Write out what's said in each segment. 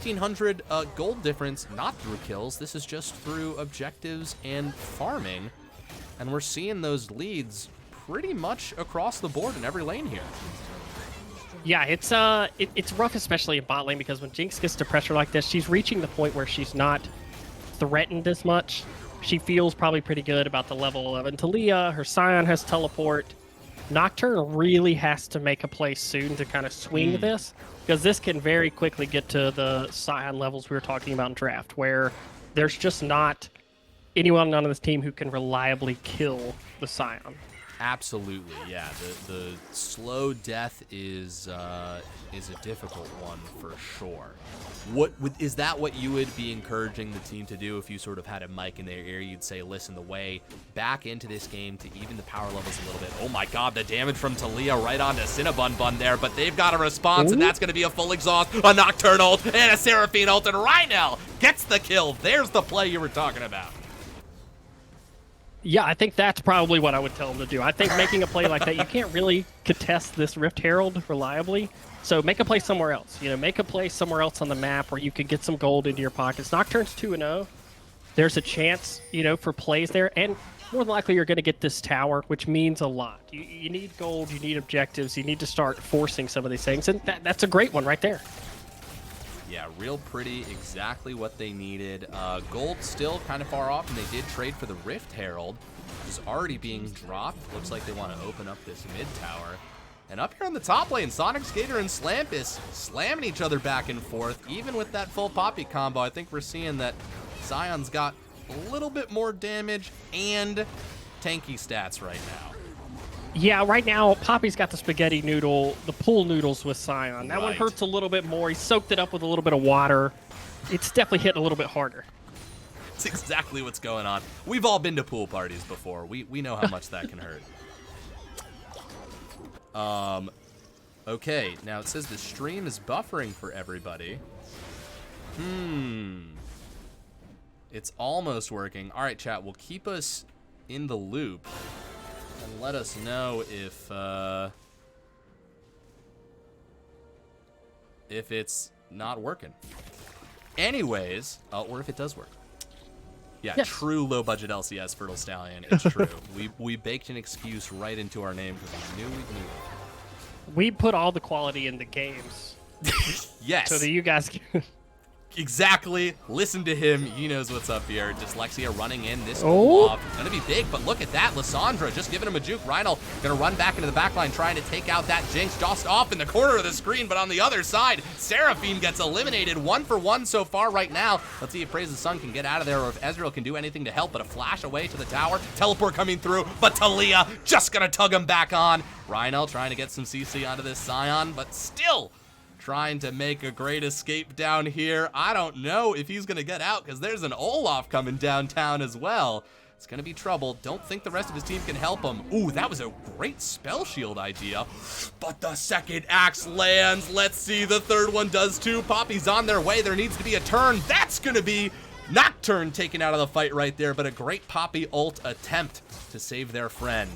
1,500 gold difference, not through kills. This is just through objectives and farming. And we're seeing those leads pretty much across the board in every lane here. Yeah, it's rough, especially in bot lane, because when Jinx gets to pressure like this, she's reaching the point where she's not threatened as much. She feels probably pretty good about the level 11 Talia. Her Scion has teleport. Nocturne really has to make a play soon to kind of swing this, because this can very quickly get to the Scion levels we were talking about in draft, where there's just not anyone on this team who can reliably kill the Scion. Absolutely, yeah. The slow death is a difficult one for sure. Is that what you would be encouraging the team to do if you sort of had a mic in their ear? You'd say, listen, the way back into this game to even the power levels a little bit. Oh my God, the damage from Talia right onto Cinnabon there, but they've got a response, and that's going to be a full exhaust, a Nocturne ult, and a Seraphine ult, and Rhynel gets the kill. There's the play you were talking about. Yeah, I think that's probably what I would tell them to do. I think making a play like that, you can't really contest this Rift Herald reliably. So make a play somewhere else. You know, make a play somewhere else on the map where you can get some gold into your pockets. Nocturne's 2-0. There's a chance, you know, for plays there. And more than likely, you're going to get this tower, which means a lot. You need gold. You need objectives. You need to start forcing some of these things. And that's a great one right there. Yeah, real pretty, exactly what they needed. Gold still kind of far off, and they did trade for the Rift Herald, which is already being dropped. Looks like they want to open up this mid tower. And up here on the top lane, Sonic Skater and Slampus slamming each other back and forth. Even with that full Poppy combo, I think we're seeing that Sion's got a little bit more damage and tanky stats right now. Yeah, right now, Poppy's got the spaghetti noodle, the pool noodles with Sion. That one Right. hurts a little bit more. He soaked it up with a little bit of water. It's definitely hitting a little bit harder. That's exactly what's going on. We've all been to pool parties before. We know how much that can hurt. Okay, now it says the stream is buffering for everybody. It's almost working. All right, chat, will keep us in the loop and let us know if it's not working. Anyways, or if it does work. Yeah, yes. True low-budget LCS Fertile Stallion. It's true. we baked an excuse right into our name because we knew we'd need it. We put all the quality in the games. Yes. So that you guys can... Exactly. Listen to him. He knows what's up here. Dyslexia running in. This off. It's going to be big, but look at that. Lissandra just giving him a juke. Rhynel going to run back into the backline trying to take out that Jinx just off in the corner of the screen, but on the other side, Seraphine gets eliminated. 1 for 1 so far right now. Let's see if Praise the Sun can get out of there or if Ezreal can do anything to help, but a flash away to the tower. Teleport coming through, but Talia just going to tug him back on. Rhynel trying to get some CC onto this Scion, but still trying to make a great escape down here. I don't know if he's going to get out because there's an Olaf coming downtown as well. It's going to be trouble. Don't think the rest of his team can help him. Ooh, that was a great spell shield idea. But the second axe lands. Let's see, the third one does too. Poppy's on their way. There needs to be a turn. That's going to be Nocturne taken out of the fight right there, but a great Poppy ult attempt to save their friend.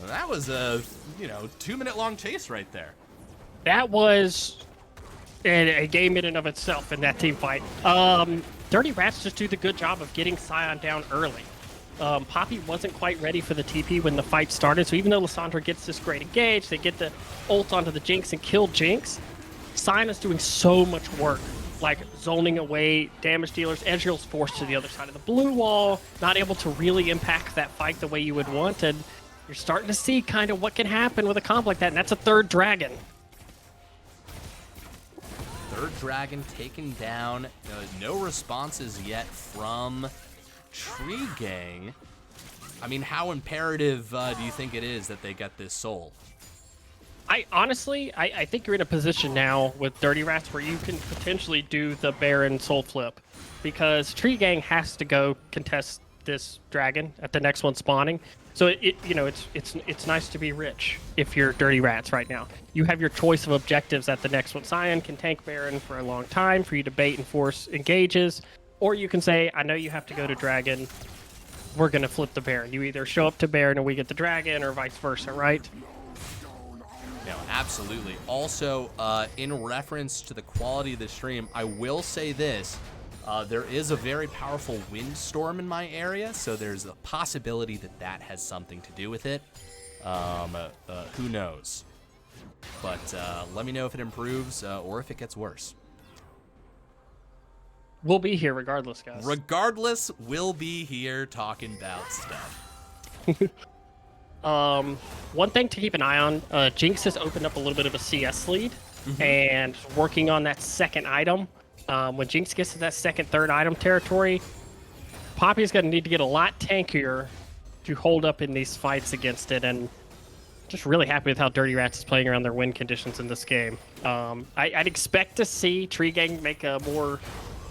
And that was a, 2-minute long chase right there. That was a game in and of itself in that team fight. Dirty Rats just do the good job of getting Scion down early. Poppy wasn't quite ready for the TP when the fight started, so even though Lissandra gets this great engage, they get the ult onto the Jinx and kill Jinx, Scion is doing so much work, like zoning away damage dealers. Ezreal's forced to the other side of the blue wall, not able to really impact that fight the way you would want, and you're starting to see kind of what can happen with a comp like that, and that's a third dragon. Third dragon taken down. No responses yet from Tree Gang. I mean, how imperative do you think it is that they get this soul? I think you're in a position now with Dirty Rats where you can potentially do the Baron soul flip, because Tree Gang has to go contest this dragon at the next one spawning. So it's nice to be rich if you're Dirty Rats right now. You have your choice of objectives at the next one. Scion can tank Baron for a long time for you to bait and force engages, or you can say, I know you have to go to Dragon, we're gonna flip the Baron. You either show up to Baron and we get the Dragon, or vice versa, right? No, Absolutely. Also, in reference to the quality of the stream, I will say this. There is a very powerful windstorm in my area, so there's a possibility that that has something to do with it. Who knows? But let me know if it improves or if it gets worse. We'll be here regardless, guys. Regardless, we'll be here talking about stuff. One thing to keep an eye on, Jinx has opened up a little bit of a CS lead and working on that second item. When Jinx gets to that second, third item territory, Poppy's going to need to get a lot tankier to hold up in these fights against it, and just really happy with how Dirty Rats is playing around their win conditions in this game. I'd expect to see Tree Gang make a more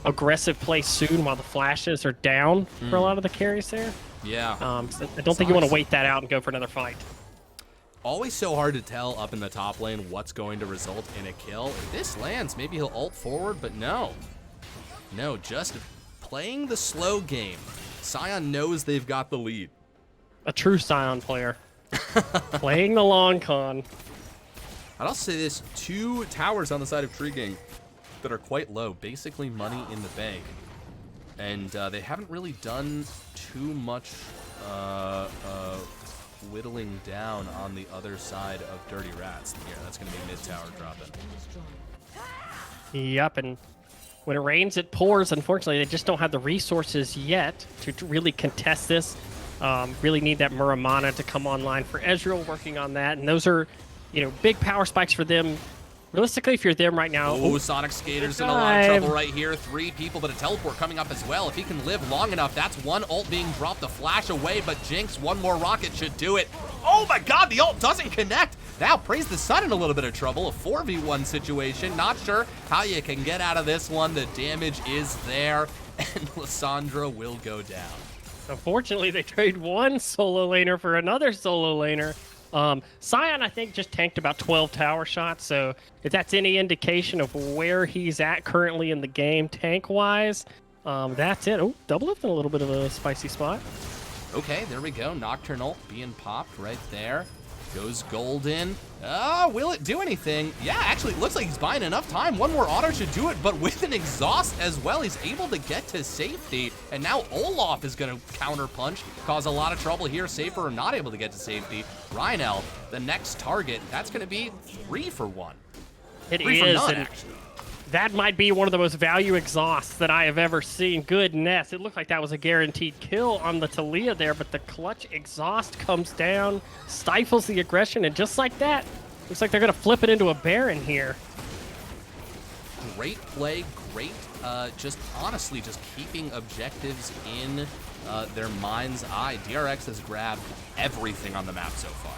aggressive play soon while the flashes are down for a lot of the carries there. Yeah. So I don't think you want to wait that out and go for another fight. Always so hard to tell up in the top lane what's going to result in a kill. If this lands, maybe he'll ult forward, but no. No, just playing the slow game. Sion knows they've got the lead. A true Sion player. Playing the long con. I'd also say this, 2 towers on the side of Tree Gang that are quite low, basically money in the bank. And they haven't really done too much whittling down on the other side of Dirty Rats. Here, that's going to be mid-tower dropping. Yep, and when it rains, it pours. Unfortunately, they just don't have the resources yet to really contest this. Really need that Muramana to come online for Ezreal, working on that. And those are, big power spikes for them. Realistically, if you're them right now... Oh, Sonic Skater's in a lot of trouble right here. 3 people, but a teleport coming up as well. If he can live long enough, that's 1 ult being dropped, the flash away, but Jinx, 1 more rocket should do it. Oh my god, the ult doesn't connect! Now, Praise the Sun in a little bit of trouble. A 4v1 situation. Not sure how you can get out of this one. The damage is there, and Lissandra will go down. Unfortunately, they trade 1 solo laner for another solo laner. Sion, I think, just tanked about 12 tower shots, so if that's any indication of where he's at currently in the game tank-wise, that's it. Oh, double up in a little bit of a spicy spot. Okay, there we go. Nocturnal being popped right there. Goes golden. Oh, will it do anything? Yeah, actually, it looks like he's buying enough time. 1 more auto should do it, but with an exhaust as well, he's able to get to safety. And now Olaf is going to counter punch, cause a lot of trouble here. Safer not able to get to safety. Rhino, the next target, that's going to be 3 for 1. It 3 for is, none, and actually. that might be one of the most value exhausts that I have ever seen. Goodness, it looked like that was a guaranteed kill on the Talia there, but the clutch exhaust comes down, stifles the aggression, and just like that, looks like they're going to flip it into a Baron here. Great play, great, just honestly, just keeping objectives in their mind's eye. DRX has grabbed everything on the map so far.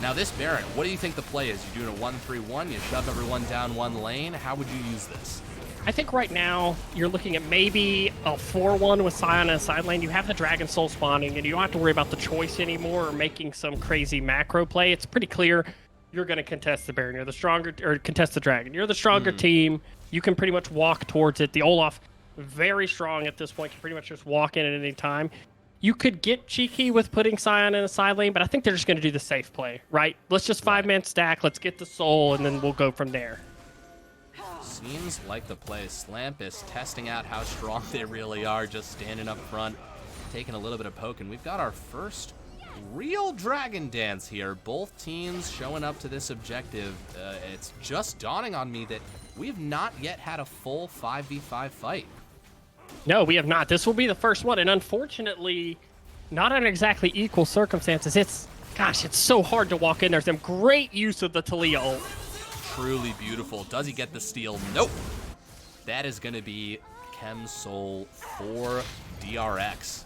Now this Baron, what do you think the play is? You doing a 1-3-1? You shove everyone down 1 lane? How would you use this? I think right now you're looking at maybe a 4-1 with Sion in a side lane. You have the Dragon Soul spawning, and you don't have to worry about the choice anymore or making some crazy macro play. It's pretty clear you're going to contest the Baron. You're the stronger, or contest the Dragon. You're the stronger team. You can pretty much walk towards it. The Olaf, very strong at this point, can pretty much just walk in at any time. You could get cheeky with putting Sion in a side lane, but I think they're just going to do the safe play, right? Let's just 5-man stack, let's get the soul, and then we'll go from there. Seems like the play. Slamp is testing out how strong they really are, just standing up front, taking a little bit of poke, and we've got our first real Dragon Dance here. Both teams showing up to this objective. It's just dawning on me that we've not yet had a full 5v5 fight. No, we have not. This will be the first one, and unfortunately, not under exactly equal circumstances. It's so hard to walk in. There's some great use of the Talia ult. Truly beautiful. Does he get the steal? Nope. That is going to be Chem Soul for DRX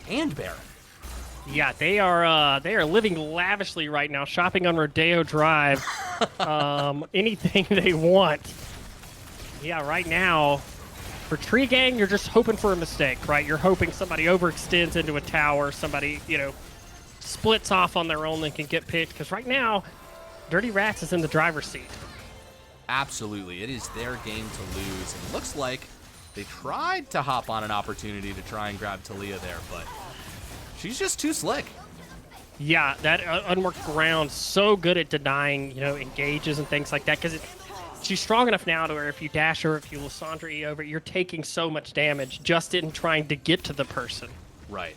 and Baron. Yeah, they are living lavishly right now, shopping on Rodeo Drive. Anything they want. Yeah, right now, for Tree Gang, you're just hoping for a mistake, right? You're hoping somebody overextends into a tower, somebody, splits off on their own and can get picked. Because right now, Dirty Rats is in the driver's seat. Absolutely. It is their game to lose. It looks like they tried to hop on an opportunity to try and grab Talia there, but she's just too slick. Yeah, that unworked ground, so good at denying, engages and things like that, because she's strong enough now to where if you dash her, if you Lysandra E over, you're taking so much damage just in trying to get to the person. Right.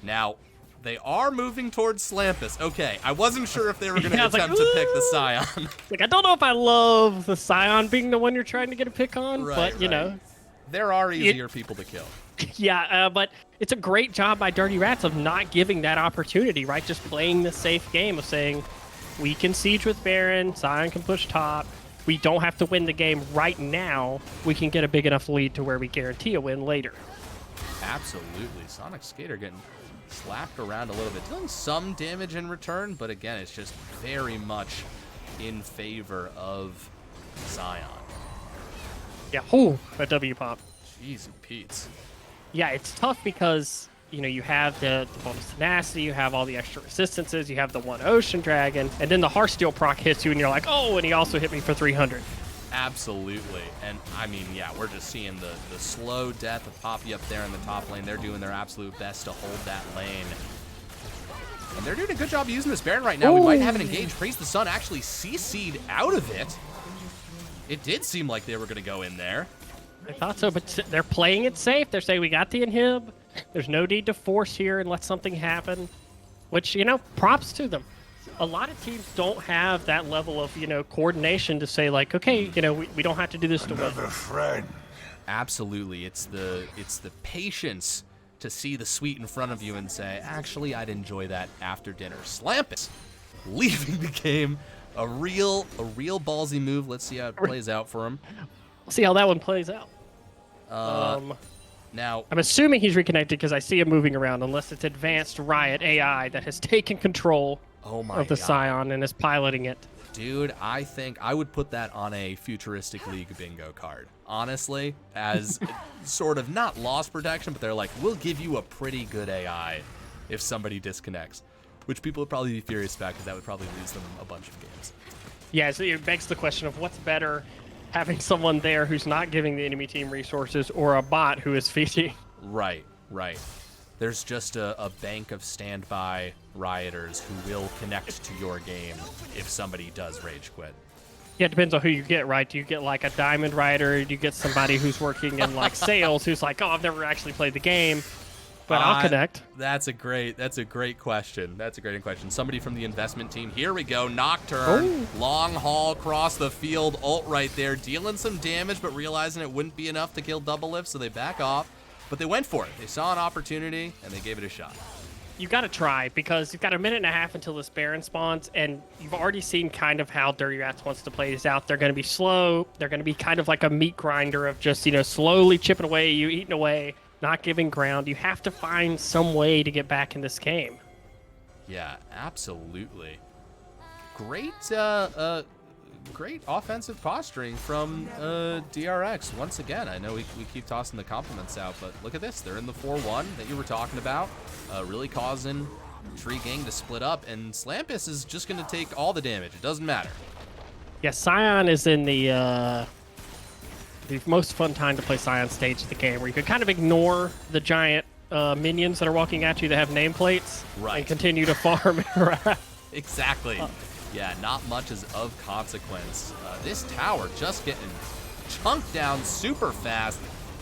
Now, they are moving towards Slampus. Okay, I wasn't sure if they were going to Yeah, attempt to pick the Scion. Like, I don't know if I love the Scion being the one you're trying to get a pick on, Right, but, there are easier people to kill. Yeah, but it's a great job by Dirty Rats of not giving that opportunity, right? Just playing the safe game of saying, we can siege with Baron, Scion can push top, we don't have to win the game right now, we can get a big enough lead to where we guarantee a win later. Absolutely. Sonic Skater getting slapped around a little bit, dealing some damage in return, but again, it's just very much in favor of Scion. Yeah, oh, a W pop. Jeez and Pete's. Yeah, it's tough because, you have the bonus tenacity, you have all the extra resistances, you have the one Ocean Dragon, and then the Heartsteel proc hits you, and you're like, oh, and he also hit me for 300. Absolutely. And, I mean, yeah, we're just seeing the slow death of Poppy up there in the top lane. They're doing their absolute best to hold that lane. And they're doing a good job using this Baron right now. Ooh. We might have an engage. Praise the Sun actually CC'd out of it. It did seem like they were going to go in there. I thought so, but they're playing it safe. They're saying we got the inhib. There's no need to force here and let something happen, which, props to them. A lot of teams don't have that level of, coordination to say like, okay, we don't have to do this to win. Friend. Absolutely. It's the patience to see the sweet in front of you and say, actually, I'd enjoy that after dinner. Slampus leaving the game. A real ballsy move. Let's see how it plays out for him. We'll see how that one plays out. Now, I'm assuming he's reconnected because I see him moving around, unless it's advanced Riot AI that has taken control of the Scion and is piloting it. Dude, I think I would put that on a futuristic league bingo card. Honestly, as sort of not loss protection, but they're like, we'll give you a pretty good AI if somebody disconnects, which people would probably be furious about because that would probably lose them a bunch of games. Yeah, so it begs the question of what's better, having someone there who's not giving the enemy team resources or a bot who is feeding. Right. There's just a bank of standby rioters who will connect to your game if somebody does rage quit. Yeah, it depends on who you get, right? Do you get like a diamond rioter? Do you get somebody who's working in like sales who's like, oh, I've never actually played the game, but I'll connect? That's a great question. Somebody from the investment team. Here we go. Nocturne. Ooh. Long haul across the field. Ult right there. Dealing some damage, but realizing it wouldn't be enough to kill Double Lift, so they back off. But they went for it. They saw an opportunity, and they gave it a shot. You got to try, because you've got a minute and a half until this Baron spawns, and you've already seen kind of how Dirty Rats wants to play this out. They're going to be slow. They're going to be kind of like a meat grinder of just, slowly chipping away, you eating away, not giving ground. You have to find some way to get back in this game. Yeah, absolutely. Great offensive posturing from DRX. Once again, I know we keep tossing the compliments out, but look at this. They're in the 4-1 that you were talking about, really causing Tree Gang to split up, and Slampus is just going to take all the damage. It doesn't matter. Yeah, Scion is in the most fun time to play Scion stage of the game, where you can kind of ignore the giant minions that are walking at you that have nameplates, right, and continue to farm around. Exactly. Yeah, not much is of consequence. This tower just getting chunked down super fast.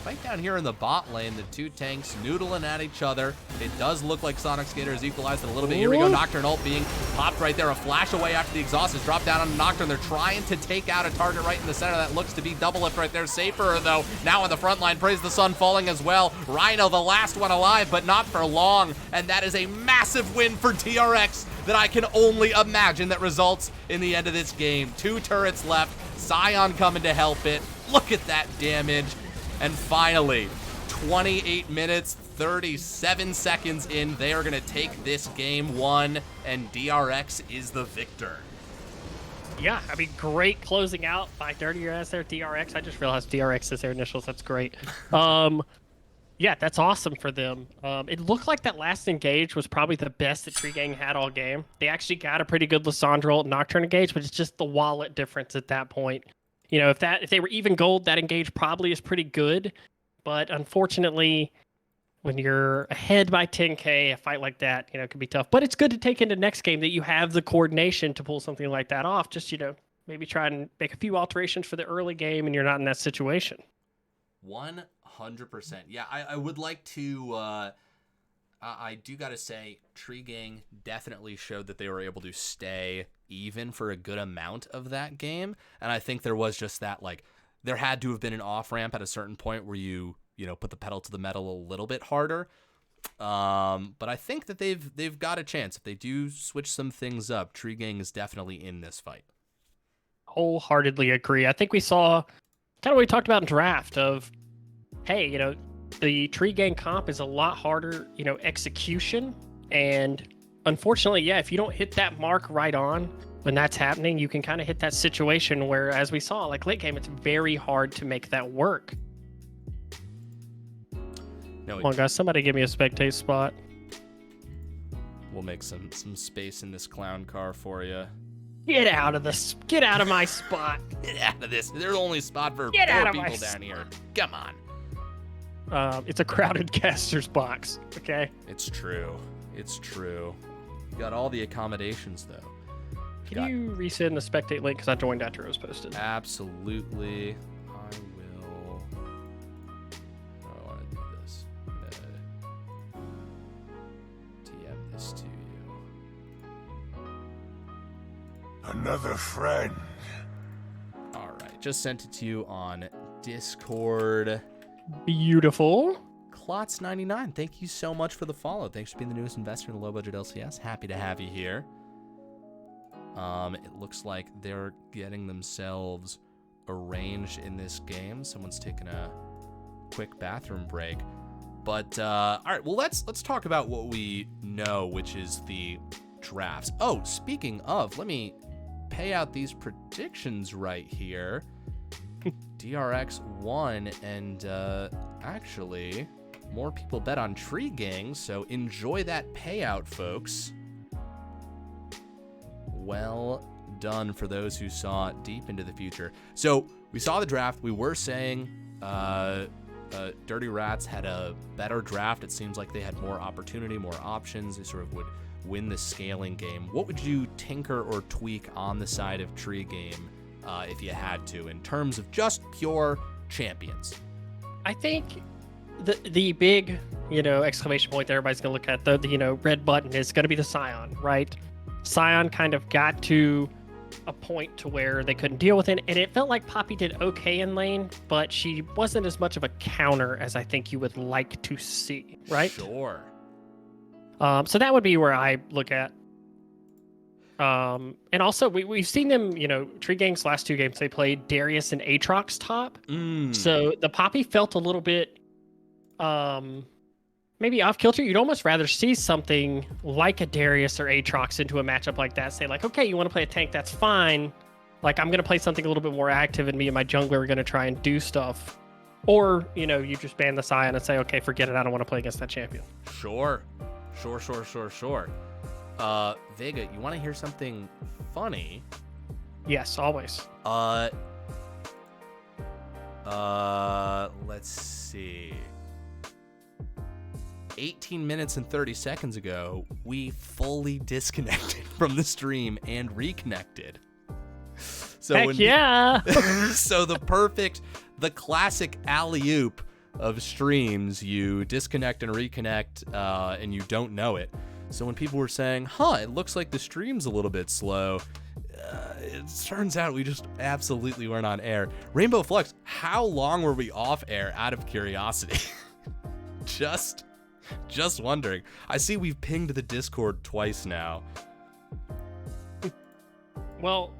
Right down here in the bot lane, the two tanks noodling at each other. It does look like Sonic Skater has equalized it a little bit. Here we go, Nocturne ult being popped right there. A flash away after the exhaust is dropped down on Nocturne. They're trying to take out a target right in the center. That looks to be Double Lift right there. Safer, though, now on the front line. Praise the Sun falling as well. Rhino, the last one alive, but not for long. And that is a massive win for TRX that I can only imagine that results in the end of this game. 2 turrets left. Scion coming to help it. Look at that damage. And finally, 28 minutes, 37 seconds in, they are going to take this game 1, and DRX is the victor. Yeah, I mean, great closing out by Dirty Rats there, DRX. I just realized DRX is their initials. That's great. Yeah, that's awesome for them. It looked like that last engage was probably the best that Tree Gang had all game. They actually got a pretty good Lysandra ult Nocturne engage, but it's just the wallet difference at that point. If they were even gold, that engage probably is pretty good. But unfortunately, when you're ahead by 10K, a fight like that, it can be tough. But it's good to take into next game that you have the coordination to pull something like that off. Just, maybe try and make a few alterations for the early game and you're not in that situation. 100%. Yeah, I would like to. I do got to say, Tree Gang definitely showed that they were able to stay even for a good amount of that game. And I think there was just that, like, there had to have been an off ramp at a certain point where you put the pedal to the metal a little bit harder. But I think that they've got a chance. If they do switch some things up, Tree Gang is definitely in this fight. Wholeheartedly agree. I think we saw kind of what we talked about in draft of, hey, the Tree Gang comp is a lot harder, execution. And unfortunately, yeah, if you don't hit that mark right on when that's happening, you can kind of hit that situation where, as we saw, like late game, it's very hard to make that work. No, Come on, guys, somebody give me a spectate spot. We'll make some space in this clown car for you. Get out of my spot. Get out of this. There's only a spot for 4 people down here. Come on. It's a crowded caster's box, okay? It's true. You got all the accommodations, though. Can you resend the spectate link? Because I joined after it was posted. Absolutely. I will. I want to do this. DM this to you. Another friend. All right. Just sent it to you on Discord. Beautiful. Klotz99, thank you so much for the follow. Thanks for being the newest investor in the low budget LCS. Happy to have you here. It looks like they're getting themselves arranged in this game. Someone's taking a quick bathroom break. But all right, well let's talk about what we know, which is the drafts. Oh, speaking of, let me pay out these predictions right here. DRX won, and actually more people bet on Tree Gang, so enjoy that payout, folks. Well done for those who saw deep into the future. So we saw the draft. We were saying Dirty Rats had a better draft. It seems like they had more opportunity, more options. They sort of would win the scaling game. What would you tinker or tweak on the side of Tree Game if you had to, in terms of just pure champions? I think the big, exclamation point that everybody's going to look at, the red button, is going to be the Scion, right? Scion kind of got to a point to where they couldn't deal with it, and it felt like Poppy did okay in lane, but she wasn't as much of a counter as I think you would like to see, right? Sure. So that would be where I look at. And also, we've seen them, Tree Gang's last 2 games, they played Darius and Aatrox top. So the Poppy felt a little bit maybe off kilter. You'd almost rather see something like a Darius or Aatrox into a matchup like that. Say like, okay, you want to play a tank, that's fine. Like, I'm going to play something a little bit more active, and me and my jungler are going to try and do stuff. Or, you just ban the Scion and say, okay, forget it, I don't want to play against that champion. Sure. Vega, you want to hear something funny? Yes, always. Let's see. 18 minutes and 30 seconds ago, we fully disconnected from the stream and reconnected. So Heck yeah! So the classic alley-oop of streams, you disconnect and reconnect, and you don't know it. So when people were saying, it looks like the stream's a little bit slow, it turns out we just absolutely weren't on air. Rainbow Flux, how long were we off air, out of curiosity? Just wondering. I see we've pinged the Discord twice now. Well,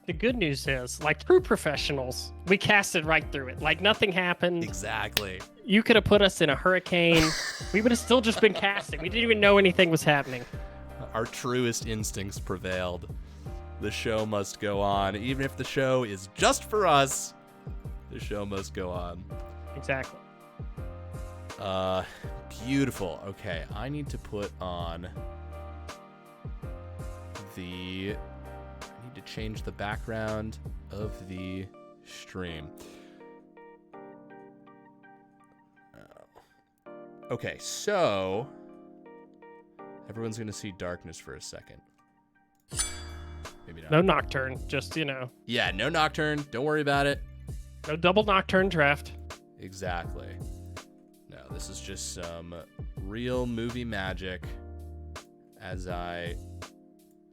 the good news is, like true professionals, we casted right through it. Like nothing happened. Exactly. You could have put us in a hurricane. We would have still just been casting. We didn't even know anything was happening. Our truest instincts prevailed. The show must go on. Even if the show is just for us, the show must go on. Exactly. Beautiful. Okay, I need to put on I need to change the background of the stream. Okay, so everyone's gonna see darkness for a second. Maybe not. No Nocturne, just, Yeah, no Nocturne. Don't worry about it. no double Nocturne draft. Exactly. No, this is just some real movie magic.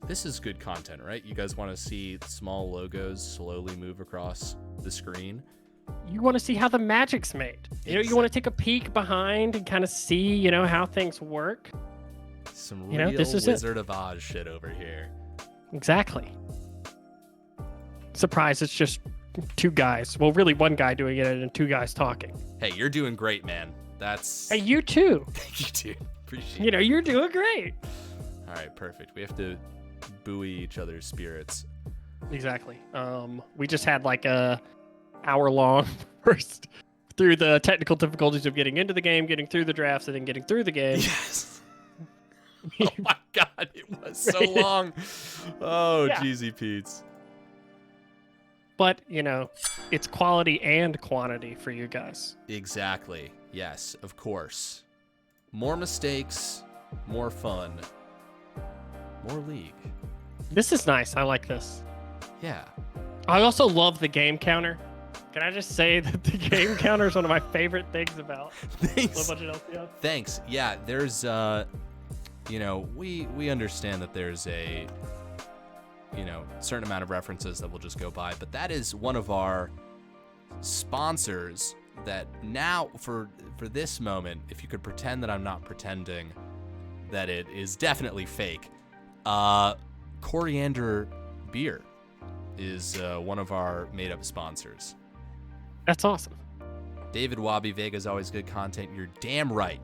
This is good content, right? You guys want to see small logos slowly move across the screen? You want to see how the magic's made. You want to take a peek behind and kind of see, how things work. Some real this is Wizard of Oz shit over here. Exactly. Surprise, it's just two guys. Well, really one guy doing it and two guys talking. Hey, you're doing great, man. Hey, you too. Thank you, dude. Appreciate it. You're doing great. All right, perfect. We have to buoy each other's spirits. Exactly. We just had like a hour-long first through the technical difficulties of getting into the game, getting through the drafts, and then getting through the game. Yes. Oh my God, it was so long. Oh, Yeah. Jeezy Pete's. But, it's quality and quantity for you guys. Exactly. Yes, of course. More mistakes, more fun, more league. This is nice. I like this. Yeah. I also love the game counter. Can I just say that the game counter is one of my favorite things about Thanks. a bunch of LCS? Thanks. Yeah, there's we understand that there's a certain amount of references that will just go by, but that is one of our sponsors that now for this moment, if you could pretend that I'm not pretending that it is definitely fake, Coriander Beer is one of our made-up sponsors. That's awesome. David Wabi, Vega's always good content. You're damn right.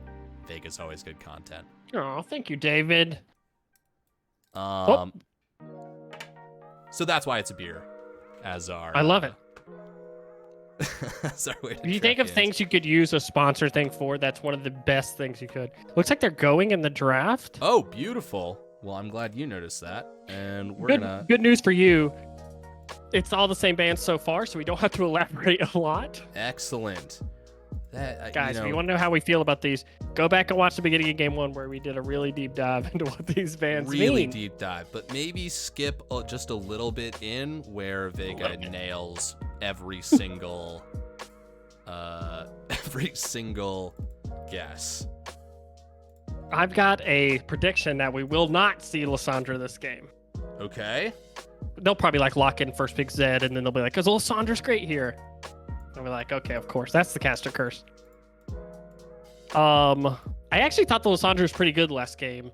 Vega's always good content. Oh, thank you, David. So that's why it's a beer, as our. I love it. As our way to If you track think of games. things you could use a sponsor thing for, that's one of the best things you could. Looks like they're going in the draft. Oh, beautiful. Well, I'm glad you noticed that, and we're gonna. Good news for you. It's all the same bands so far, so we don't have to elaborate a lot. Excellent. That Guys, if you want to know how we feel about these, go back and watch the beginning of Game 1 where we did a really deep dive into what these bands really mean. deep dive, but maybe skip just a little bit in where Vega nails every single guess. I've got a prediction that we will not see Lysandra this game. Okay. They'll probably lock in first pick Zed, and then they'll be like, because Lysandra's great here. And we're like, okay, of course, that's the caster curse. I actually thought the Lysandra was pretty good last game.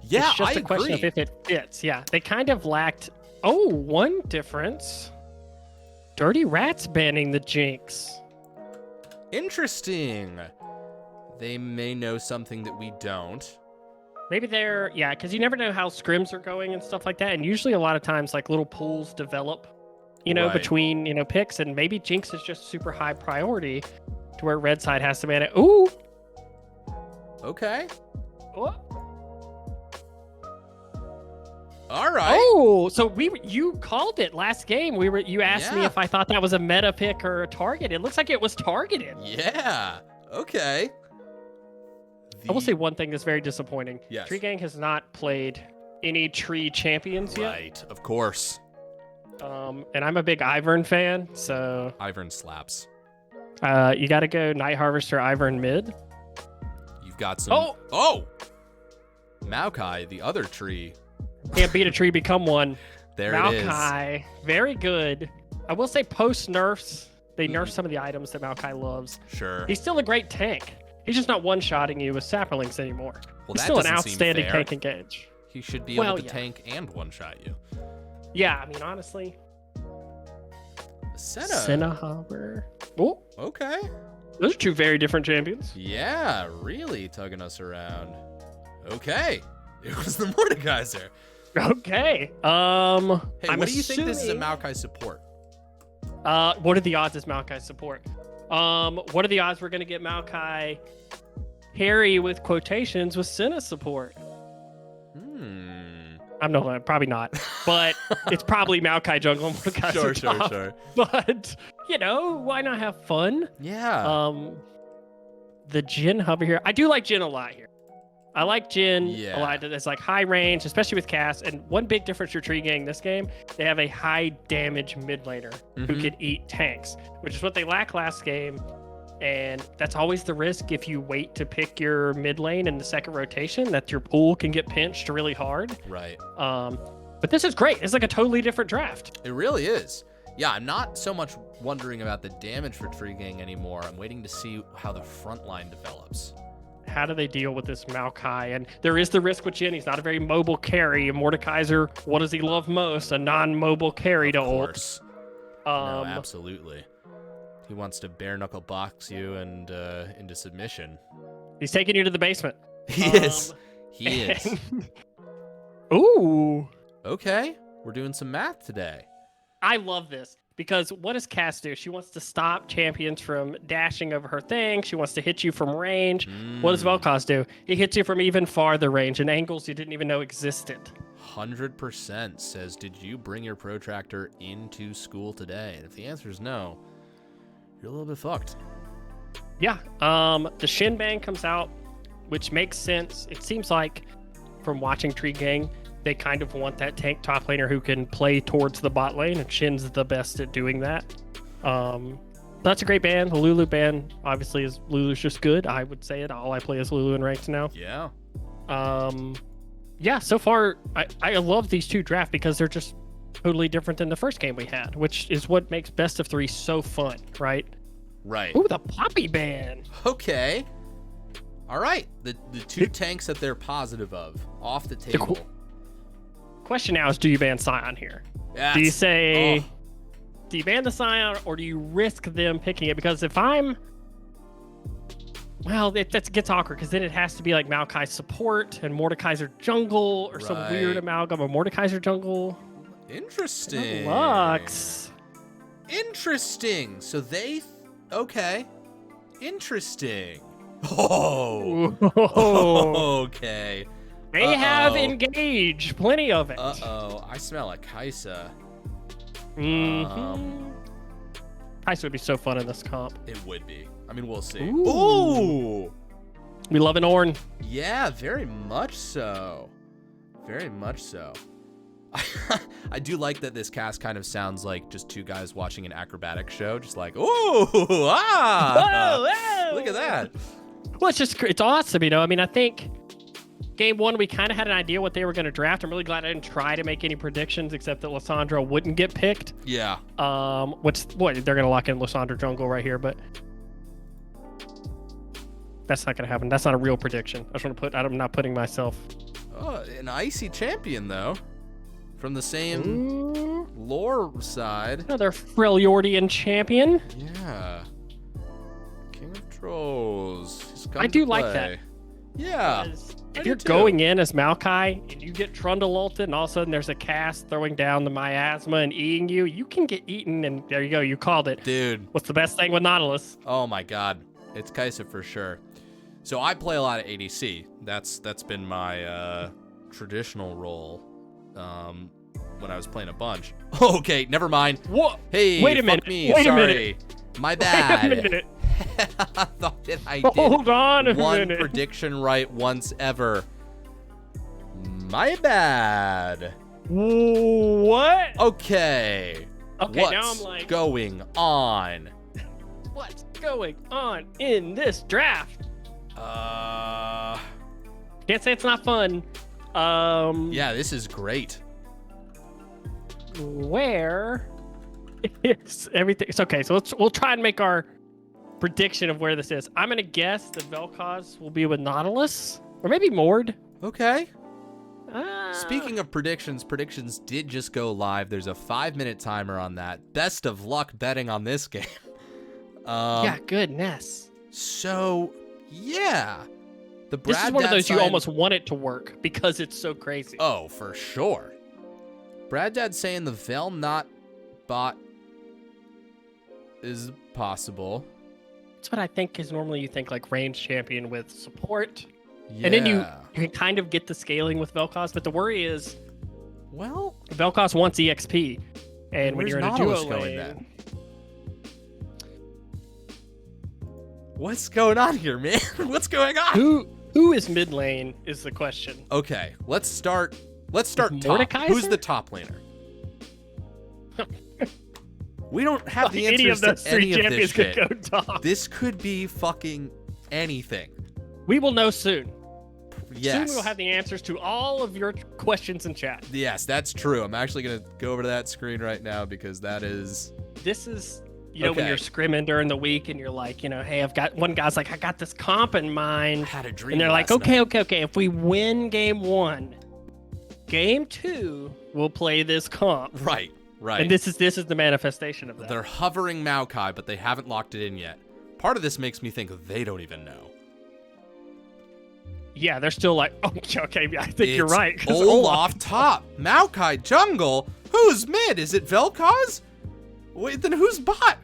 Yeah, It's just I a question agree. of if it fits. Yeah, they kind of lacked. Oh, one difference. Dirty Rats banning the Jinx. Interesting. They may know something that we don't. Maybe they're, because you never know how scrims are going and stuff like that. And usually a lot of times, little pools develop, Right. between, picks. And maybe Jinx is just super high priority to where Red Side has to ban it. Ooh. Okay. Oh. All right. Oh, so you called it last game. You asked me Yeah. if I thought that was a meta pick or a target. It looks like it was targeted. Yeah. Okay. I will say one thing that's very disappointing. Yes. Tree Gang has not played any Tree champions yet. Right. Of course. And I'm a big Ivern fan, so Ivern slaps. you got to go Night Harvester Ivern mid. You've got some. Oh. Maokai, the other tree. Can't beat a tree, become one. There it is. Maokai, very good. I will say post nerfs, they nerfed some of the items that Maokai loves. Sure. He's still a great tank. He's just not one-shotting you with Sapperlings anymore. Well, He's that still an doesn't seem outstanding fair. tank engage. He should be able Well, to yeah. tank and one-shot you. Yeah, I mean, honestly. Senna. Harbor. Oh, Okay. those are two very different champions. Yeah, really tugging us around. Okay. It was the Mordekaiser. Okay. Hey, I'm what do you think this is a assuming- Maokai support? What are the odds is Maokai support? What are the odds we're gonna get Maokai Harry with quotations with Senna support? I'm not, probably not, but it's probably Maokai jungle and Mordekaiser top. Sure. But why not have fun? Yeah. the Jin hover here. I do like Jin a lot here. I like Jin a lot. It's like high range, especially with Cass. And one big difference for Tree Gang this game, they have a high damage mid laner who can eat tanks, which is what they lacked last game. And that's always the risk if you wait to pick your mid lane in the second rotation, that your pool can get pinched really hard. Right. But this is great. It's like a totally different draft. It really is. Yeah, I'm not so much wondering about the damage for Tree Gang anymore. I'm waiting to see how the front line develops. How do they deal with this Maokai? And there is the risk with Jin. He's not a very mobile carry. Mordekaiser, what does he love most? A non-mobile carry to ult. No, absolutely. He wants to bare knuckle box you and into submission. He's taking you to the basement. He is. He is. Ooh. Okay, we're doing some math today. I love this because what does Cass do? She wants to stop champions from dashing over her thing. She wants to hit you from range. What does Vel'Koz do? He hits you from even farther range and angles you didn't even know existed. 100% says, did you bring your protractor into school today? And if the answer is no, you're a little bit fucked. Yeah. The Shin ban comes out, which makes sense. It seems like from watching Tree Gang, they kind of want that tank top laner who can play towards the bot lane, and Shin's the best at doing that. That's a great ban. The Lulu ban, obviously, is Lulu's just good. I would say it. All I play is Lulu in ranked now. Yeah. Yeah, so far, I love these two drafts because they're just totally different than the first game we had, which is what makes best of 3 so fun, right? Right. Ooh, the Poppy ban. Okay. All right. The two tanks that they're positive of, off the table. Question now is, do you ban Scion here? Yes. Do you say, do you ban the Scion, or do you risk them picking it? Because if I'm, well, that gets awkward, because then it has to be like Maokai support and Mordekaiser jungle, or some weird amalgam of Mordekaiser jungle. Interesting. Lux. Interesting. So okay. Interesting. Oh. Okay. They have engaged. Plenty of it. Uh-oh. I smell a Kaisa. Kaisa would be so fun in this comp. It would be. I mean, we'll see. Ooh. We love an Ornn. Yeah, very much so. Very much so. I do like that this cast kind of sounds like just two guys watching an acrobatic show. Just like, ooh, whoa, whoa. Look at that. Well, it's awesome, you know. I mean, I think game one, we kind of had an idea what they were going to draft. I'm really glad I didn't try to make any predictions, except that Lissandra wouldn't get picked. Yeah. They're going to lock in Lissandra jungle right here, but that's not going to happen. That's not a real prediction. I'm not putting myself. Oh, an icy champion, though. From the same lore side. Another Freljordian champion. Yeah. King of Trolls. I do like that. Yeah. If you're going in as Maokai and you get Trundle ulted and all of a sudden there's a cast throwing down the miasma and eating you, you can get eaten, and there you go. You called it. Dude. What's the best thing with Nautilus? Oh my god. It's Kaisa for sure. So I play a lot of ADC. That's been my traditional role. When I was playing a bunch. Okay, never mind. What? Hey, wait a minute. Me. Wait Sorry. a minute. My bad. Wait a minute. I thought that I did Hold on a one minute. prediction right once ever. My bad. What? Okay. Okay, What's now I'm like, going on? what's going on in this draft? Can't say it's not fun. Yeah, this is great. Where is everything? It's okay. So we'll try and make our prediction of where this is. I'm gonna guess that Vel'Koz will be with Nautilus, or maybe Mord. Okay. Speaking of predictions did just go live. There's a 5-minute timer on that. Best of luck betting on this game. Yeah, goodness. So, yeah. The Brad This is one of Dad those sign... you almost want it to work because it's so crazy. Oh, for sure. Brad Dad saying the Vel not bot is possible. That's what I think, is normally you think like range champion with support. Yeah. And then you can kind of get the scaling with Vel'Koz, but the worry is, well, Vel'Koz wants EXP, and when you're in a duo going lane, then? What's going on here, man? What's going on? Who is mid lane is the question. Okay, let's start top. Mordekaiser? Who's the top laner? We don't have the any of answers those to three any of this champions could shit. go top. This could be fucking anything. We will know soon. Yes. Soon we'll have the answers to all of your questions in chat. Yes, that's true. I'm actually going to go over to that screen right now because that is... This is, you know, when you're scrimming during the week and you're like, you know, hey, I've got one guy's like, I got this comp in mind. I had a dream. And they're like, last night. okay. If we win game 1, game 2, we'll play this comp. Right. And this is the manifestation of that. They're hovering Maokai, but they haven't locked it in yet. Part of this makes me think they don't even know. Yeah, they're still like, oh, okay, I think you're right. Olaf top. Maokai jungle. Who's mid? Is it Vel'Koz? Wait, then who's bot?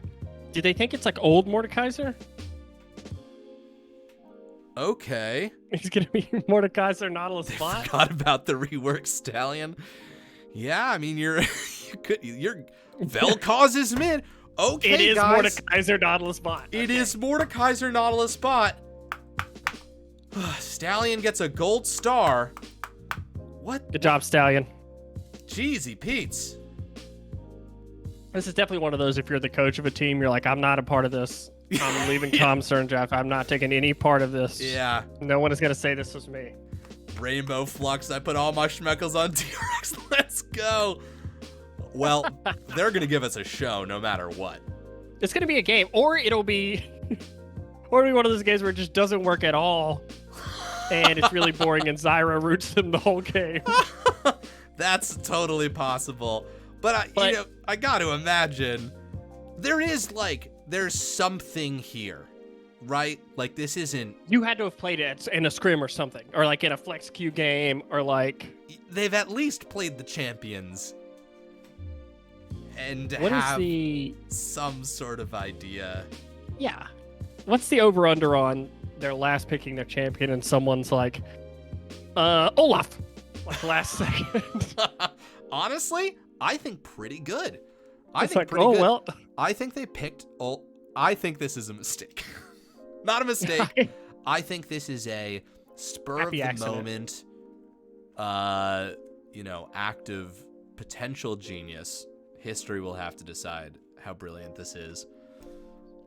Do they think it's like old Mordekaiser? Okay. He's going to be Mordekaiser Nautilus bot? Forgot about the rework Stallion. Yeah, I mean, you're Vel'Koz is mid. Okay, it is guys. Mordekaiser Nautilus bot. It is Mordekaiser Nautilus bot. Stallion gets a gold star. What? Good job, Stallion. Jeezy Pete's. This is definitely one of those, if you're the coach of a team, you're like, I'm not a part of this. I'm leaving Comcern, Jeff. I'm not taking any part of this. Yeah. No one is going to say this was me. Rainbow Flux. I put all my schmeckles on TRX. Let's go. Well, they're going to give us a show no matter what. It's going to be a game, or it'll be one of those games where it just doesn't work at all. And it's really boring, and Zyra roots them the whole game. That's totally possible. But you know, I got to imagine there's something here, right? Like, this isn't... You had to have played it in a scrim or something, or like in a flex queue game, or like... They've at least played the champions and what have is some sort of idea. Yeah. What's the over-under on their last picking their champion and someone's like, Olaf, like last second? Honestly, I think pretty good. I It's think like, pretty oh, good. well. I think they picked... I think this is a mistake. Not a mistake. I think this is a spur of the moment, act of potential genius. History will have to decide how brilliant this is.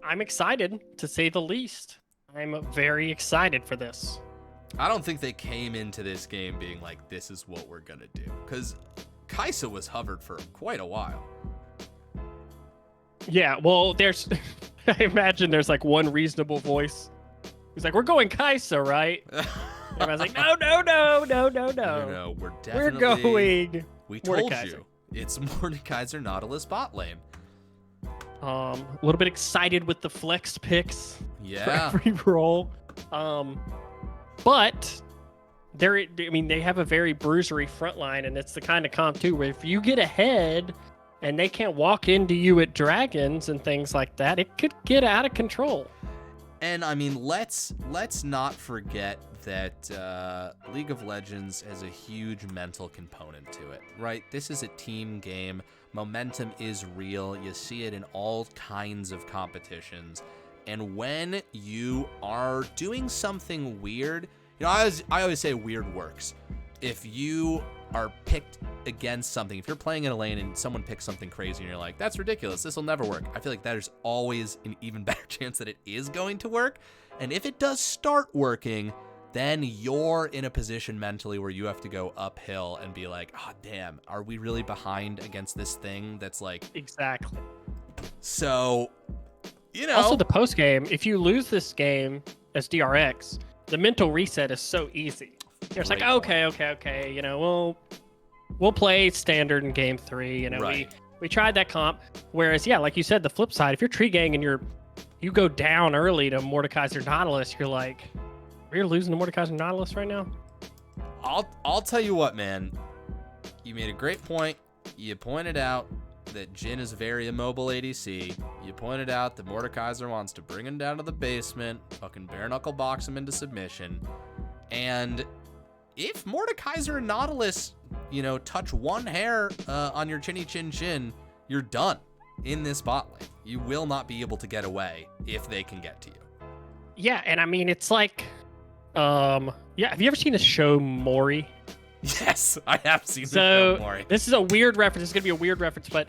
I'm excited, to say the least. I'm very excited for this. I don't think they came into this game being like, this is what we're going to do. Because Kai'Sa was hovered for quite a while. Yeah, well, there's... I imagine there's like one reasonable voice. He's like, we're going Kai'Sa, right? Everyone's like, no. No, we're definitely... going... We told Mordekaiser. you. It's Mordekaiser Nautilus bot lane. A little bit excited with the flex picks. Yeah. For every role. But they have a very bruisery front line, and it's the kind of comp too where if you get ahead and they can't walk into you at dragons and things like that, it could get out of control. And I mean, let's not forget that League of Legends has a huge mental component to it, right? This is a team game. Momentum is real. You see it in all kinds of competitions. And when you are doing something weird, I always say weird works. If you are picked against something, if you're playing in a lane and someone picks something crazy and you're like, that's ridiculous, this will never work, I feel like there's always an even better chance that it is going to work. And if it does start working, then you're in a position mentally where you have to go uphill and be like, oh, damn, are we really behind against this thing that's like... Exactly. So, Also, the post game, if you lose this game as DRX, the mental reset is so easy. It's like, okay. We'll play standard in game 3. Right. We tried that comp. Whereas, yeah, like you said, the flip side, if you're tree gang and you go down early to Mordekaiser Nautilus, you're like, we're losing to Mordekaiser Nautilus right now. I'll tell you what, man. You made a great point. You pointed out that Jhin is a very immobile ADC. You pointed out that Mordekaiser wants to bring him down to the basement, fucking bare knuckle box him into submission. And if Mordekaiser and Nautilus, touch one hair on your chinny chin chin, you're done in this bot lane. You will not be able to get away if they can get to you. Yeah, and I mean, it's like, yeah. Have you ever seen the show Maury? Yes, I have seen the So show, Maury. this is a weird reference. It's gonna be a weird reference, but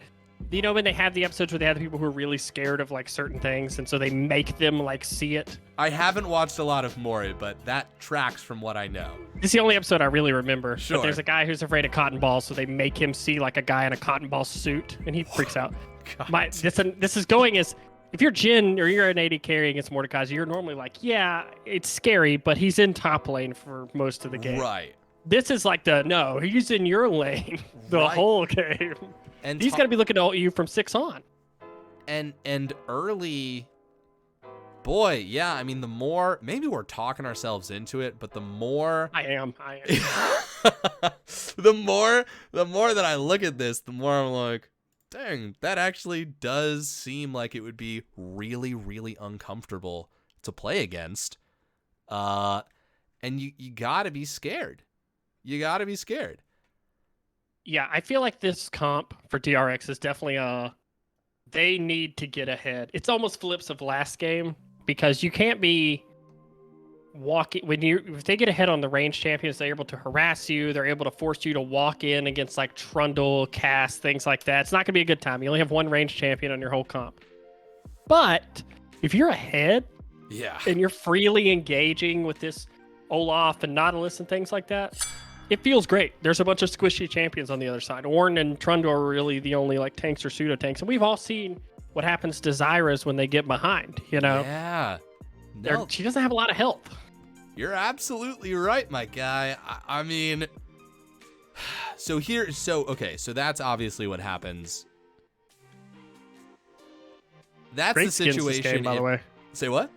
you know when they have the episodes where they have the people who are really scared of like certain things, and so they make them like see it. I haven't watched a lot of Maury, but that tracks from what I know. It's the only episode I really remember. Sure. But there's a guy who's afraid of cotton balls, so they make him see like a guy in a cotton ball suit, and he freaks out. God. This is going as if you're Jin or you're an AD carry against Mordekaiser, you're normally like, yeah, it's scary, but he's in top lane for most of the game. Right. This is like no, he's in your lane the Right. whole game. And He's gonna be looking at you from 6 on. And early, boy, yeah. I mean, the more maybe we're talking ourselves into it, but the more I am. the more that I look at this, the more I'm like, dang, that actually does seem like it would be really, really uncomfortable to play against. And you gotta be scared. You gotta be scared. Yeah, I feel like this comp for DRX is definitely they need to get ahead. It's almost flips of last game because you can't be walking if they get ahead on the range champions, they're able to harass you, they're able to force you to walk in against like Trundle, Cass, things like that. It's not gonna be a good time. You only have one range champion on your whole comp. But if you're ahead, Yeah. and you're freely engaging with this Olaf and Nautilus and things like that, it feels great. There's a bunch of squishy champions on the other side. Ornn and Trundle are really the only like tanks or pseudo tanks, and we've all seen what happens to Zyra's when they get behind. You know, Yeah. No, she doesn't have a lot of health. you're absolutely right, my guy. I mean, so that's obviously what happens. That's Great the skins situation. this game, by the way. Say what?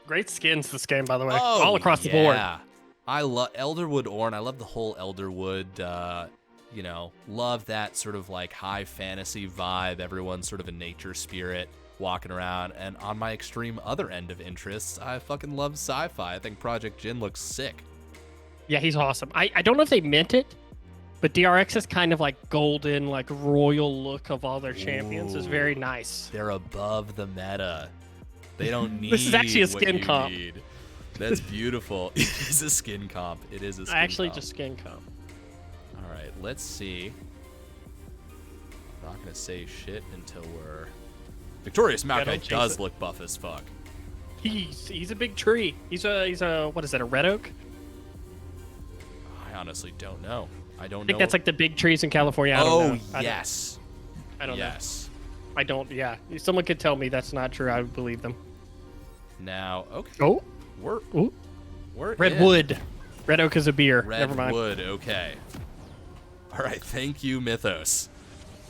Great skins this game, by the way. Oh, All across the board. Yeah. I love Elderwood Ornn. I love the whole Elderwood, love that sort of like high fantasy vibe. Everyone's sort of a nature spirit walking around. And on my extreme other end of interests, I fucking love sci-fi. I think Project Jin looks sick. Yeah, he's awesome. I don't know if they meant it, but DRX's kind of like golden, like royal look of all their champions is very nice. They're above the meta. They don't need This is actually a what skin you comp. need. That's beautiful. It is a skin comp. It is a skin Actually, comp. just skin comp. All right, let's see. I'm not gonna say shit until we're victorious. Maokai don't does jinx it. look buff as fuck. He's a big tree. He's a what is that? A red oak? I honestly don't know. I don't I think know. that's like the big trees in California. I don't know. Yes. I don't know. Yes. I don't. Yeah. If someone could tell me that's not true, I would believe them. Now, okay. Oh. We're Ooh. in. Redwood. Red oak is a beer. Never mind. Redwood. Okay. All right. Thank you, Mythos.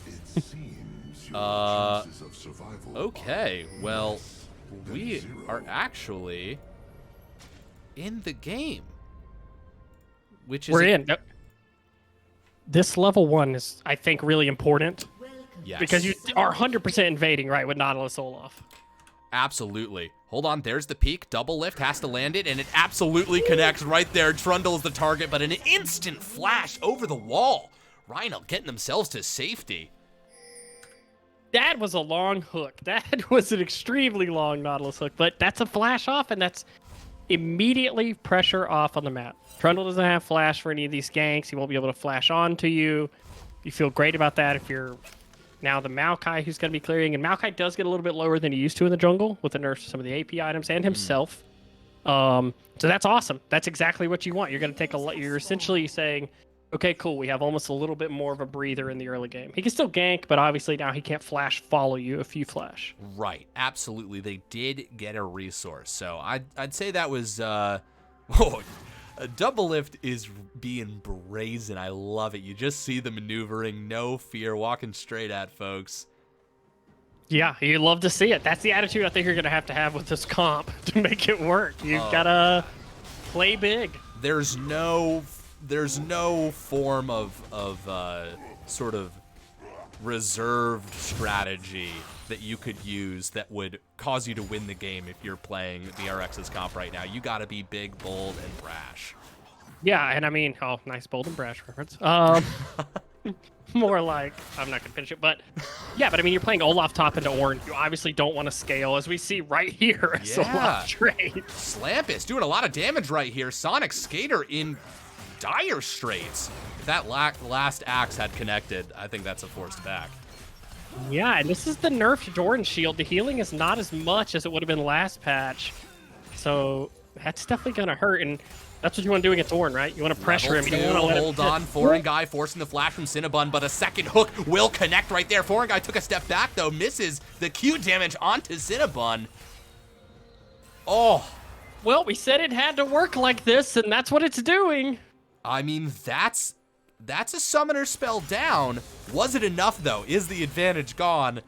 It seems your chances of survival Okay. are Well, less than we 0. are actually in the game, which is We're in. Yep. This level 1 is, I think, really important Yes. because you are 100% invading, right, with Nautilus Olaf. Absolutely. Hold on, there's the peak. Double lift, has to land it, and it absolutely connects right there. Trundle's the target, but an instant flash over the wall. Rhino getting themselves to safety. That was a long hook. That was an extremely long Nautilus hook, but that's a flash off, and that's immediately pressure off on the map. Trundle doesn't have flash for any of these ganks. He won't be able to flash on to you. You feel great about that if you're now the Maokai who's going to be clearing. And Maokai does get a little bit lower than he used to in the jungle with the nerfs to some of the AP items and himself. So that's awesome. That's exactly what you want. You're going to take you're essentially saying, okay, cool. We have almost a little bit more of a breather in the early game. He can still gank, but obviously now he can't flash follow you if you flash. Right, absolutely. They did get a resource. So I'd say that was a double lift is being brazen. I love it. You just see the maneuvering, no fear, walking straight at folks. Yeah, you love to see it. That's the attitude I think you're going to have with this comp to make it work. You've got to play big. There's no form of sort of reserved strategy that you could use that would cause you to win the game if you're playing the RX's comp right now. You got to be big, bold, and brash. Yeah, and I mean, oh, nice bold and brash reference. More like, I'm not going to finish it, but yeah, but I mean, you're playing Olaf top into Ornn. You obviously don't want to scale, as we see right here as Olaf trade. Slampus doing a lot of damage right here. Sonic Skater in dire straits. If that last axe had connected, I think that's a forced back. Yeah, and this is the nerfed Doran shield. The healing is not as much as it would have been last patch. So that's definitely going to hurt, and that's what you want to do against Ornn, right? You want to pressure him. You don't want to let him hold on. Foreign Guy forcing the flash from Cinnabon, but a second hook will connect right there. Foreign Guy took a step back, though. Misses the Q damage onto Cinnabon. Oh. Well, we said it had to work like this, and that's what it's doing. I mean, that's a summoner spell down. Was it enough, though? Is the advantage gone?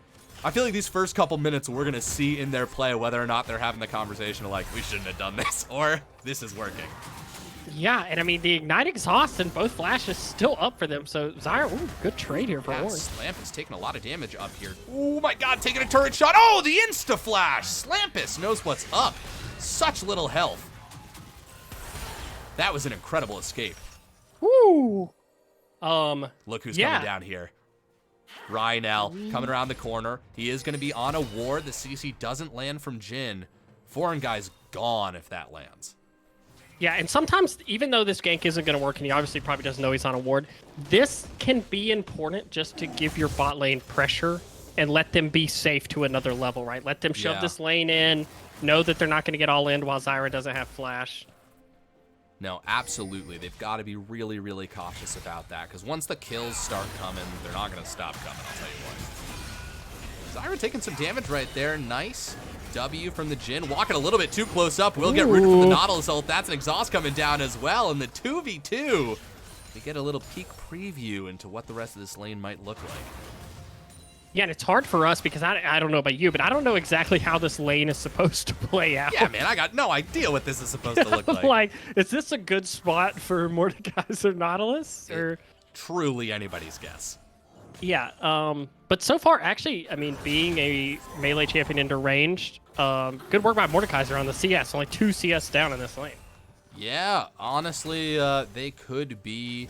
I feel like these first couple minutes we're going to see in their play whether or not they're having the conversation of like, we shouldn't have done this, or this is working. Yeah, and I mean, the Ignite Exhaust and both flashes still up for them, so Zyra, ooh, good trade here for Ornn. Slampus taking a lot of damage up here. Oh my god, taking a turret shot. Oh, the insta-flash! Slampus knows what's up. Such little health. That was an incredible escape. Woo! Look who's coming down here. Rhynel coming around the corner. He is going to be on a ward. The CC doesn't land from Jhin. Foreign Guy's gone if that lands. Yeah, and sometimes, even though this gank isn't going to work, and he obviously probably doesn't know he's on a ward, this can be important just to give your bot lane pressure and let them be safe to another level, right? Let them shove this lane in, know that they're not going to get all in while Zyra doesn't have flash. No, absolutely. They've got to be really, really cautious about that, because once the kills start coming, they're not going to stop coming, I'll tell you what. Zyra taking some damage right there. Nice W from the Jhin. Walking a little bit too close up. Will get rooted from the Nautilus ult. That's an exhaust coming down as well. And the 2v2, we get a little peek preview into what the rest of this lane might look like. Yeah, and it's hard for us because I don't know about you, but I don't know exactly how this lane is supposed to play out. Yeah, man, I got no idea what this is supposed to look like. Like, is this a good spot for Mordekaiser Nautilus? Or truly anybody's guess. Yeah, but so far, actually, I mean, being a melee champion into ranged, good work by Mordekaiser on the CS. Only 2 CS down in this lane. Yeah, honestly, they could be,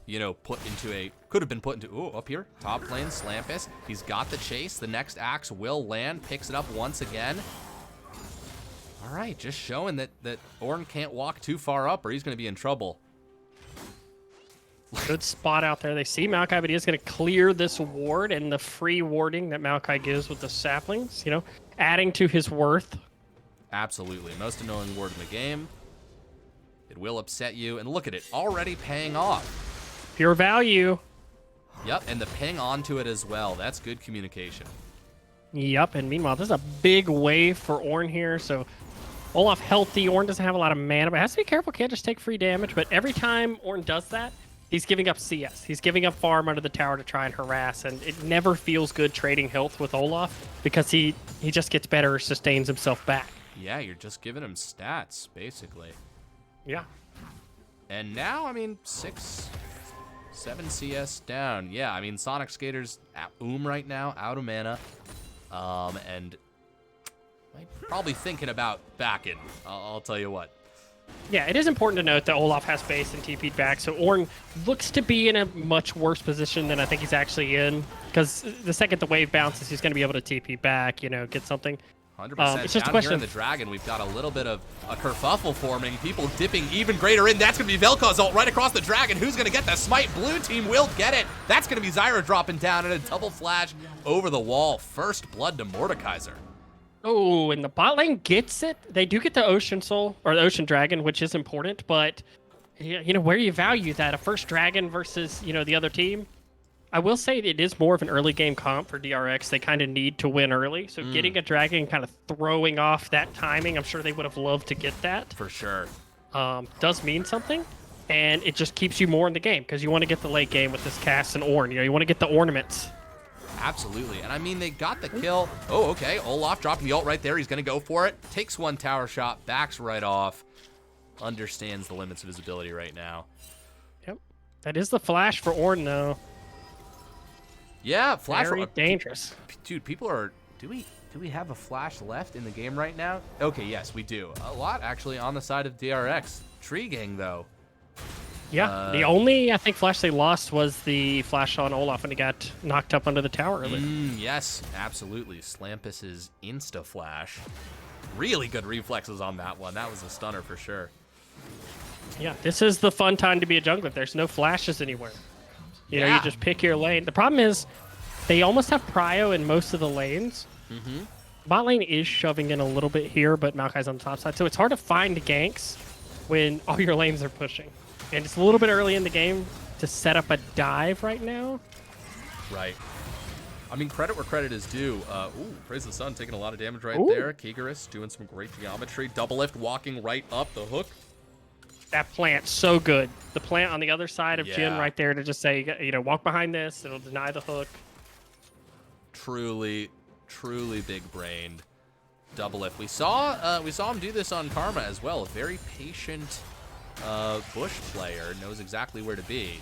you know, could have been put into, ooh, up here, top lane, Slampus. He's got the chase. The next axe will land, picks it up once again. All right, just showing that Ornn can't walk too far up or he's going to be in trouble. Good spot out there. They see Maokai, but he is going to clear this ward and the free warding that Maokai gives with the saplings, you know, adding to his worth. Absolutely. Most annoying ward in the game. It will upset you. And look at it, already paying off. Pure value. Yep, and the ping onto it as well. That's good communication. Yep, and meanwhile, this is a big wave for Ornn here, so Olaf healthy. Ornn doesn't have a lot of mana, but has to be careful. Can't just take free damage, but every time Ornn does that, he's giving up CS. He's giving up farm under the tower to try and harass, and it never feels good trading health with Olaf because he just gets better, sustains himself back. Yeah, you're just giving him stats, basically. Yeah. And now, I mean, 7 CS down. Yeah, I mean, Sonic Skater's at right now, out of mana. And probably thinking about backing, I'll tell you what. Yeah, it is important to note that Olaf has base and TP'd back, so Ornn looks to be in a much worse position than I think he's actually in, because the second the wave bounces, he's going to be able to TP back, you know, get something. 100%. It's just down a question here in the Dragon, we've got a little bit of a kerfuffle forming. People dipping even greater in. That's going to be Vel'Koz ult right across the Dragon. Who's going to get the smite? Blue team will get it. That's going to be Zyra dropping down and a double flash over the wall. First blood to Mordekaiser. Oh, and the bot lane gets it. They do get the Ocean Soul, or the Ocean Dragon, which is important, but, you know, where do you value that? A first Dragon versus, you know, the other team? I will say it is more of an early game comp for DRX. They kind of need to win early, so getting a Dragon kind of throwing off that timing, I'm sure they would have loved to get that. For sure. Does mean something, and it just keeps you more in the game, because you want to get the late game with this cast and Ornn. You know, you want to get the ornaments. Absolutely, and I mean, they got the kill. Oh, okay, Olaf dropping the ult right there. He's going to go for it. Takes one tower shot, backs right off. Understands the limits of his ability right now. Yep. That is the flash for Ornn, though. Yeah, flash. Very dangerous. Dude, people are... Do we have a flash left in the game right now? Okay, yes, we do. A lot, actually, on the side of DRX. Tree Gang, though. Yeah, the only, I think, flash they lost was the flash on Olaf when he got knocked up under the tower earlier. Yes, absolutely. Slampus's insta-flash. Really good reflexes on that one. That was a stunner for sure. Yeah, this is the fun time to be a jungler. There's no flashes anywhere. You know, you just pick your lane. The problem is they almost have prio in most of the lanes. Bot lane is shoving in a little bit here, but Maokai's on the top side. So it's hard to find ganks when all your lanes are pushing. And it's a little bit early in the game to set up a dive right now. Right. I mean, credit where credit is due. Ooh, Praise the Sun taking a lot of damage right Ooh. there. Kigaris doing some great geometry. Double lift walking right up the hook. That plant, so good. The plant on the other side of Jin Yeah. right there to just say, you know, walk behind this. It'll deny the hook. Truly, truly big brained. Double lift. We saw him do this on Karma as well. A very patient Bush player, knows exactly where to be.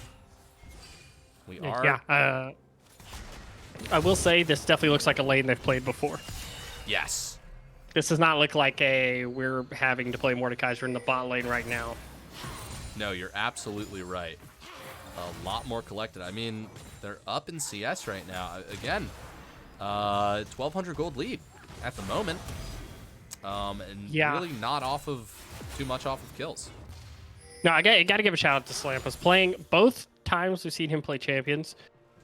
We are. Yeah. I will say this definitely looks like a lane they've played before. Yes. This does not look like we're having to play Mordekaiser in the bot lane right now. No, you're absolutely right. A lot more collected. I mean, they're up in CS right now. Again, 1,200 gold lead at the moment. And really not too much off of kills. No, I got to give a shout out to Slampus. Playing both times we've seen him play champions,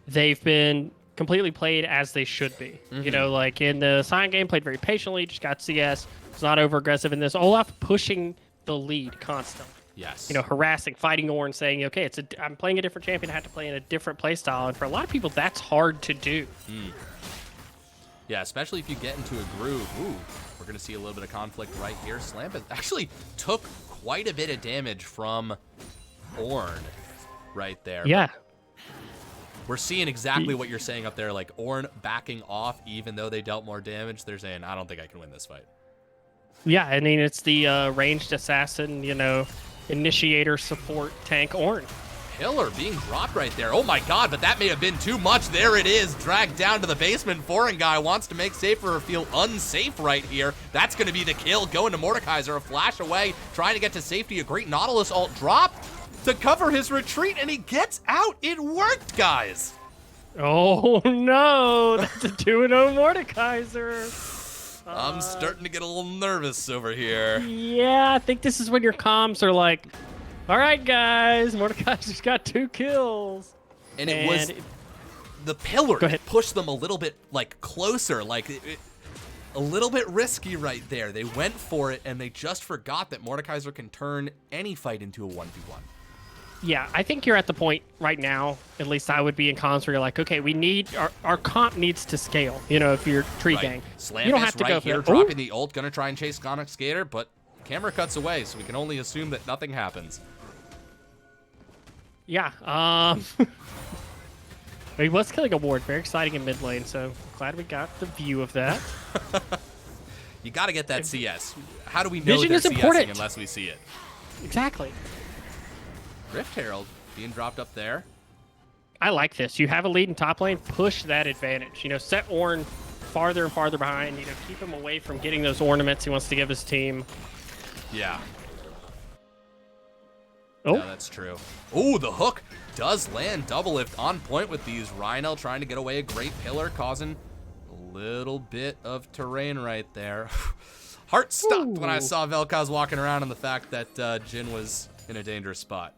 they've been completely played as they should be. You know, like in the Sion game, played very patiently, just got CS. It's not over aggressive in this. Olaf pushing the lead constantly. Yes. You know, harassing, fighting Ornn, saying, okay, I'm playing a different champion. I have to play in a different playstyle. And for a lot of people, that's hard to do. Yeah, especially if you get into a groove. Ooh, we're going to see a little bit of conflict right here. Slampus actually took quite a bit of damage from Ornn right there. Yeah. We're seeing exactly what you're saying up there, like Ornn backing off even though they dealt more damage. They're saying, I don't think I can win this fight. Yeah, I mean, it's the ranged assassin, you know, initiator support tank Ornn. Pillar being dropped right there. Oh my god, but that may have been too much. There it is, dragged down to the basement. Foreign guy wants to make Safer feel unsafe right here. That's going to be the kill. Going to Mordekaiser, a flash away, trying to get to safety. A great Nautilus ult drop to cover his retreat, and he gets out. It worked, guys. Oh no, that's a 2-0 Mordekaiser. I'm starting to get a little nervous over here. Yeah, I think this is when your comms are like, all right, guys, Mordekaiser's got 2 kills. And it was the pillar that pushed them a little bit like closer, like a little bit risky right there. They went for it, and they just forgot that Mordekaiser can turn any fight into a 1v1. Yeah, I think you're at the point right now, at least I would be in comms where you're like, okay, we need, our comp needs to scale, you know, if you're tree gang. Slampus you don't have to right go here, for dropping the ult, gonna try and chase Sonic Skater, but camera cuts away, so we can only assume that nothing happens. Yeah, he was killing a ward, very exciting in mid lane, so glad we got the view of that. You gotta get that CS. How do we know Vision they're is CSing important. unless we see it? Exactly. Rift Herald being dropped up there. I like this. You have a lead in top lane, push that advantage. You know, set Ornn farther and farther behind. You know, keep him away from getting those ornaments he wants to give his team. Yeah. Oh, Yeah, that's true. Oh, the hook does land. Double lift on point with these. Rhino trying to get away. A great pillar causing a little bit of terrain right there. Heart stopped when I saw Vel'Koz walking around and the fact that Jin was in a dangerous spot.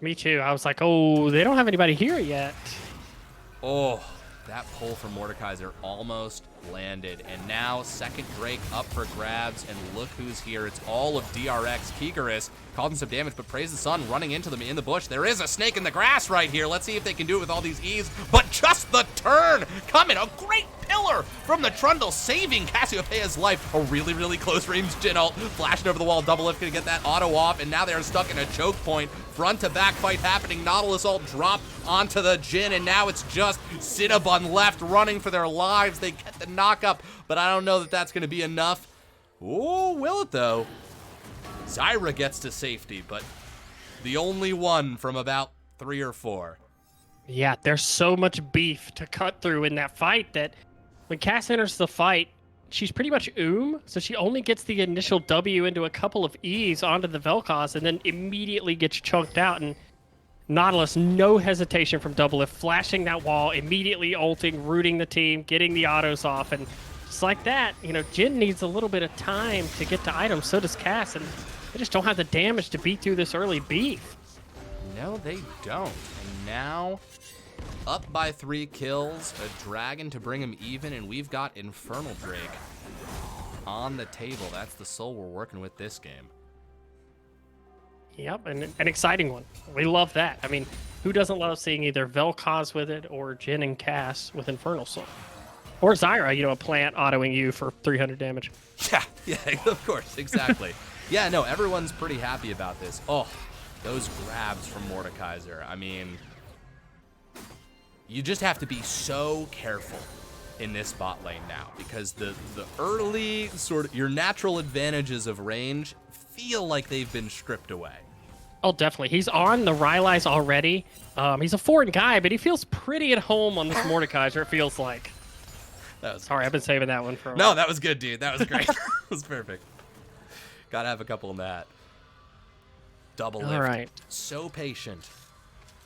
Me too. I was like, oh, they don't have anybody here yet. Oh, that pull from Mordekaiser almost landed. And now second Drake up for grabs, and look who's here. It's all of DRX. Kigaris causing some damage, but Praise the Sun running into them in the bush. There is a snake in the grass right here. Let's see if they can do it with all these E's, but just the turn coming. A great pillar from the Trundle, saving Cassiopeia's life. A really, really close range Jin ult, flashing over the wall. Double lift gonna get that auto off, and now they're stuck in a choke point. Front to back fight happening. Nautilus ult drop onto the Jin, and now it's just Cinnabon left running for their lives. They get the knock up, but I don't know that that's gonna be enough. Oh, will it though? Zyra gets to safety, but the only one from about 3 or 4. Yeah, there's so much beef to cut through in that fight that when Cass enters the fight, she's pretty much so she only gets the initial W into a couple of E's onto the Vel'Koz and then immediately gets chunked out. And Nautilus, no hesitation from Double Lift, flashing that wall, immediately ulting, rooting the team, getting the autos off, and just like that, Jin needs a little bit of time to get to items. So does Cass, and they just don't have the damage to beat through this early beef. No, they don't. And now, up by 3 kills, a dragon to bring him even, and we've got Infernal Drake on the table. That's the soul we're working with this game. Yep, and an exciting one. We love that. I mean, who doesn't love seeing either Vel'Koz with it or Jin and Cass with Infernal Soul? Or Zyra, a plant autoing you for 300 damage. Yeah, of course, exactly. Yeah, no, everyone's pretty happy about this. Oh, those grabs from Mordekaiser. I mean, you just have to be so careful in this bot lane now, because the early sort of your natural advantages of range feel like they've been stripped away. Oh, definitely. He's on the Rylai's already. He's a foreign guy, but he feels pretty at home on this Mordekaiser, it feels like. Sorry, I've been saving that one for a while. No, that was good, dude. That was great. That was perfect. Gotta have a couple in that. Double lift. All right. So patient.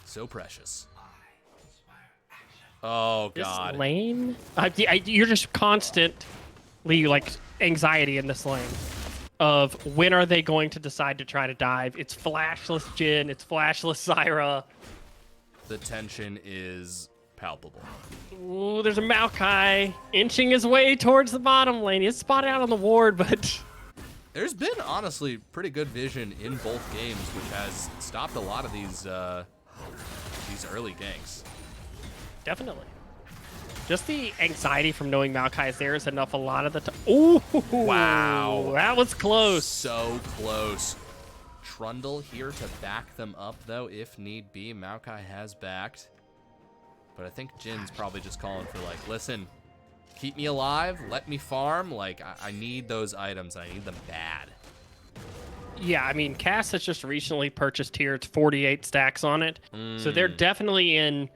So precious. Oh, God. This lane? You're just constantly, anxiety in this lane of when are they going to decide to try to dive. It's flashless Jhin. It's flashless Zyra. The tension is palpable. Ooh, there's a Maokai inching his way towards the bottom lane. He's spotted out on the ward, but... There's been, honestly, pretty good vision in both games, which has stopped a lot of these early ganks. Definitely. Just the anxiety from knowing Maokai is there is enough a lot of the time. Ooh! Wow. That was close. So close. Trundle here to back them up, though, if need be. Maokai has backed. But I think Jin's probably just calling for, listen, keep me alive, let me farm. I need those items. I need them bad. Yeah, I mean, Cass has just recently purchased here. It's 48 stacks on it. So they're definitely in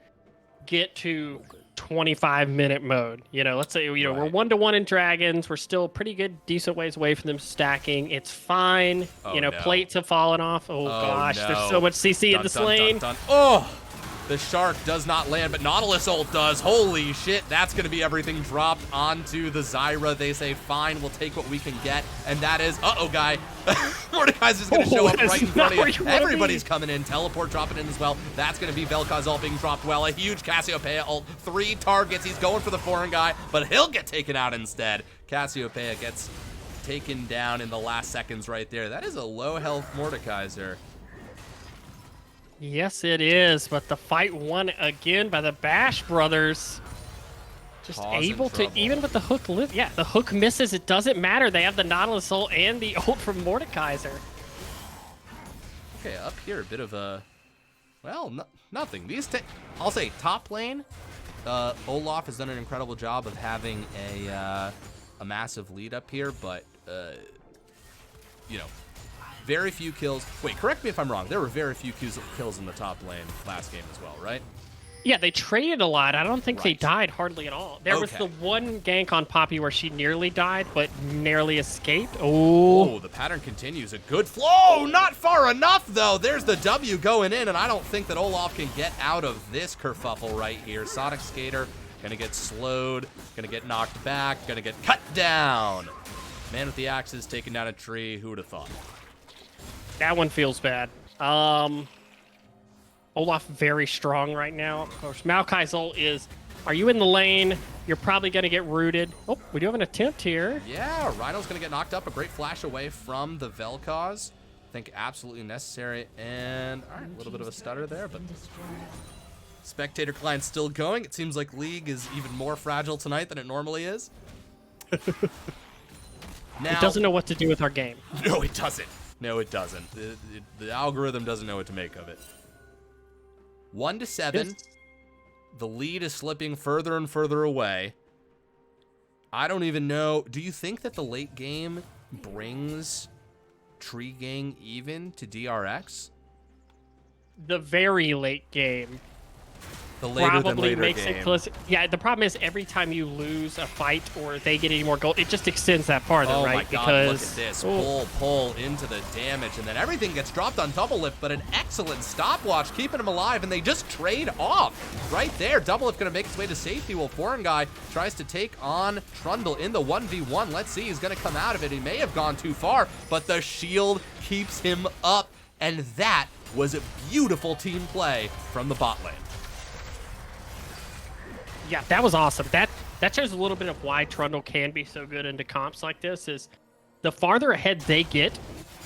get to 25-minute mode. Let's say, we're 1-to-1 in Dragons. We're still pretty good, decent ways away from them stacking. It's fine. No. Plates have fallen off. Oh gosh, no. There's so much CC in this lane. Oh! The shark does not land, but Nautilus ult does. Holy shit, that's going to be everything dropped onto the Zyra. They say, fine, we'll take what we can get. And that is, uh-oh, guy. Mordekaiser's going to show up right in front of you. Everybody's coming in. Teleport dropping in as well. That's going to be Vel'Koz ult being dropped well. A huge Cassiopeia ult. 3 targets. He's going for the foreign guy, but he'll get taken out instead. Cassiopeia gets taken down in the last seconds right there. That is a low-health Mordekaiser. Yes, it is, but the fight won again by the Bash brothers. Just able to, even with the hook lift. Yeah, the hook misses. It doesn't matter. They have the Nautilus ult and the ult from Mordekaiser. Okay, up here, a bit of a, well, nothing. I'll say top lane, Olaf has done an incredible job of having a massive lead up here, but, very few kills. Wait, correct me if I'm wrong. There were very few kills in the top lane last game as well, right? Yeah, they traded a lot. I don't think they died hardly at all. There was the one gank on Poppy where she nearly died, but narrowly escaped. Oh, the pattern continues. A good flow. Not far enough, though. There's the W going in, and I don't think that Olaf can get out of this kerfuffle right here. Sonic Skater gonna get slowed, gonna get knocked back, gonna get cut down. Man with the axe is taking down a tree. Who would have thought? That one feels bad. Olaf very strong right now. Of course, Maokai's ult is, are you in the lane? You're probably going to get rooted. Oh, we do have an attempt here. Yeah, Rhino's going to get knocked up. A great flash away from the Vel'Koz. I think absolutely necessary. And, all right, a little bit of a stutter there, but spectator client's still going. It seems like League is even more fragile tonight than it normally is. Now, it doesn't know what to do with our game. No, it doesn't. No, it doesn't. The algorithm doesn't know what to make of it. 1-7. The lead is slipping further and further away. I don't even know. Do you think that the late game brings Tree Gang even to DRX? The very late game. The later than probably later makes game. it close. Yeah, the problem is every time you lose a fight or they get any more gold, it just extends that farther, Oh right? my god, because look at this. Pull into the damage, and then everything gets dropped on Double Lift, but an excellent stopwatch, keeping him alive, and they just trade off. Right there, Double Lift gonna make its way to safety while Foreign Guy tries to take on Trundle in the 1v1. Let's see, he's gonna come out of it. He may have gone too far, but the shield keeps him up, and that was a beautiful team play from the bot lane. Yeah, that was awesome. That shows a little bit of why Trundle can be so good into comps like this. Is the farther ahead they get,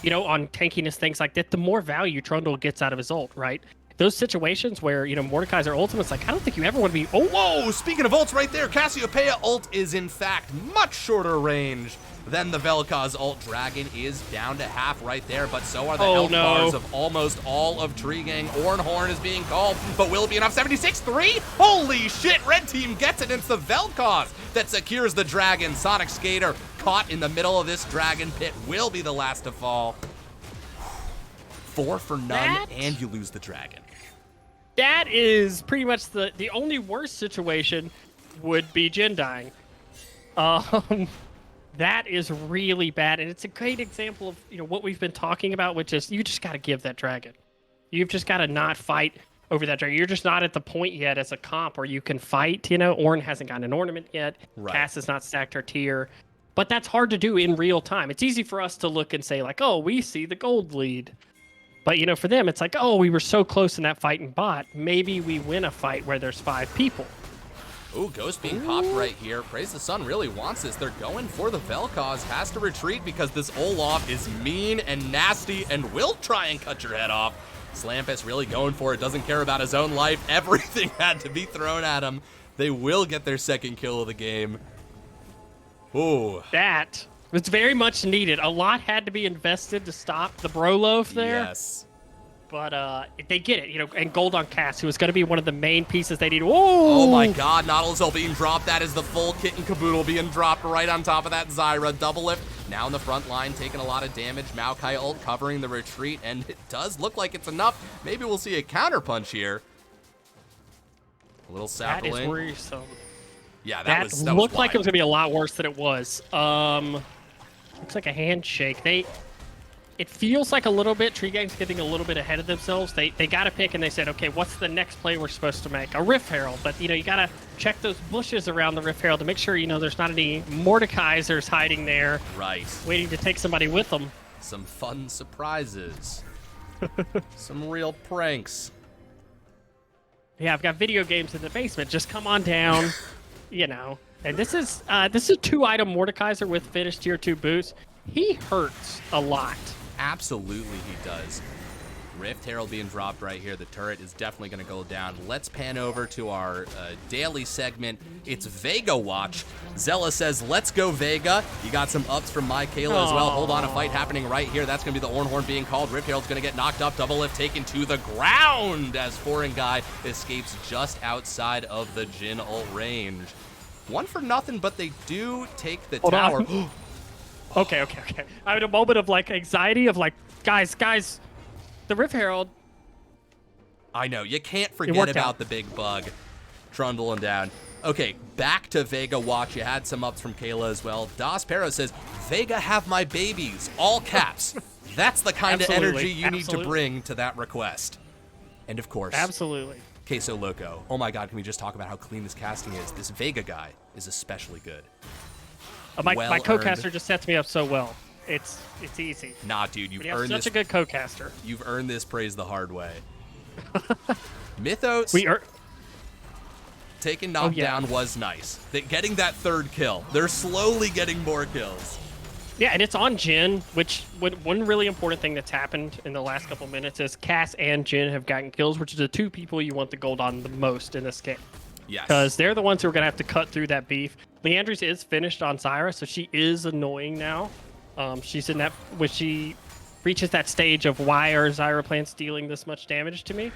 you know, on tankiness, things like that, the more value Trundle gets out of his ult, right? Those situations where, you know, Mordekaiser ultimate's like, I don't think you ever want to be. Oh, Whoa, speaking of ults right there, Cassiopeia ult is in fact much shorter range than the Vel'Koz ult. Dragon is down to half right there, but so are the health bars of almost all of Treegang. Ornhorn is being called, but will it be enough? 76-3? Holy shit, red team gets it. It's the Vel'Koz that secures the Dragon. Sonic Skater caught in the middle of this Dragon pit will be the last to fall. 4 for none, and you lose the Dragon. that is pretty much the only worst situation would be Jhin dying. That is really bad, and it's a great example of, you know, what we've been talking about, which is you just got to give that Dragon. You've just got to not fight over that Dragon. You're just not at the point yet as a comp where you can fight. You know, Ornn hasn't gotten an ornament yet. Right. Cass has not stacked her tier. But that's hard to do in real time. It's easy for us to look and say, like, oh, we see the gold lead. But, you know, for them, it's like, oh, we were so close in that fight in bot. Maybe we win a fight where there's 5 people. Ooh, Ghost being popped right here. Praise the Sun really wants this. They're going for the Vel'Koz. Has to retreat because this Olaf is mean and nasty and will try and cut your head off. Slampus really going for it. Doesn't care about his own life. Everything had to be thrown at him. They will get their second kill of the game. Ooh. That was very much needed. A lot had to be invested to stop the Broloaf there. Yes. But they get it, you know, and gold on Cass, who is going to be one of the main pieces they need. Whoa! Oh my god, Nautilus ult being dropped. That is the full kit and caboodle being dropped right on top of that Zyra. Double lift now in the front line, taking a lot of damage. Maokai ult covering the retreat, and it does look like it's enough. Maybe we'll see a counter punch here. A little sapling. That is worrisome. Yeah, That was looked like it was wild. going to be a lot worse than it was. Looks like a handshake. It feels like a little bit, Treegang's getting a little bit ahead of themselves. They got to pick, and they said, okay, what's the next play we're supposed to make? A Rift Herald. But, you know, you got to check those bushes around the Rift Herald to make sure, you know, there's not any Mordekaisers hiding there. Right. Waiting to take somebody with them. Some fun surprises. Some real pranks. Yeah, I've got video games in the basement. Just come on down, you know. And this is a 2-item Mordekaiser with finished tier 2 boost. He hurts a lot. Absolutely he does. Rift Herald being dropped right here. The turret is definitely going to go down. Let's pan over to our daily segment. It's Vega Watch. Zella says, let's go Vega. You got some ups from my Kayla as well. Hold on, a fight happening right here. That's going to be the Ornhorn being called. Rift Herald's going to get knocked up. Double lift taken to the ground as Foreign Guy escapes just outside of the Jhin ult range. 1 for nothing, but they do take the tower. Okay. I had a moment of, like, anxiety of, like, guys, the Rift Herald. I know, you can't forget worked about out. the big bug trundling down. Okay, back to Vega Watch. You had some ups from Kayla as well. Das Pero says, Vega have my babies, all caps. That's the kind of energy you need to bring to that request. And of course, Absolutely. Queso Loco. Oh my god, can we just talk about how clean this casting is? This Vega guy is especially good. My co-caster just sets me up so well. It's easy. Nah, dude, you've You have earned such this. a good co-caster. You've earned this praise the hard way. Mythos taking knockdown was nice. Getting that 3rd kill. They're slowly getting more kills. Yeah, and it's on Jhin, which one really important thing that's happened in the last couple minutes is Cass and Jhin have gotten kills, which are the 2 people you want the gold on the most in this game. Yes. Because they're the ones who are going to have to cut through that beef. Leandris is finished on Zyra, so she is annoying now. She's in that, when she reaches that stage of why are Zyra plants dealing this much damage to me.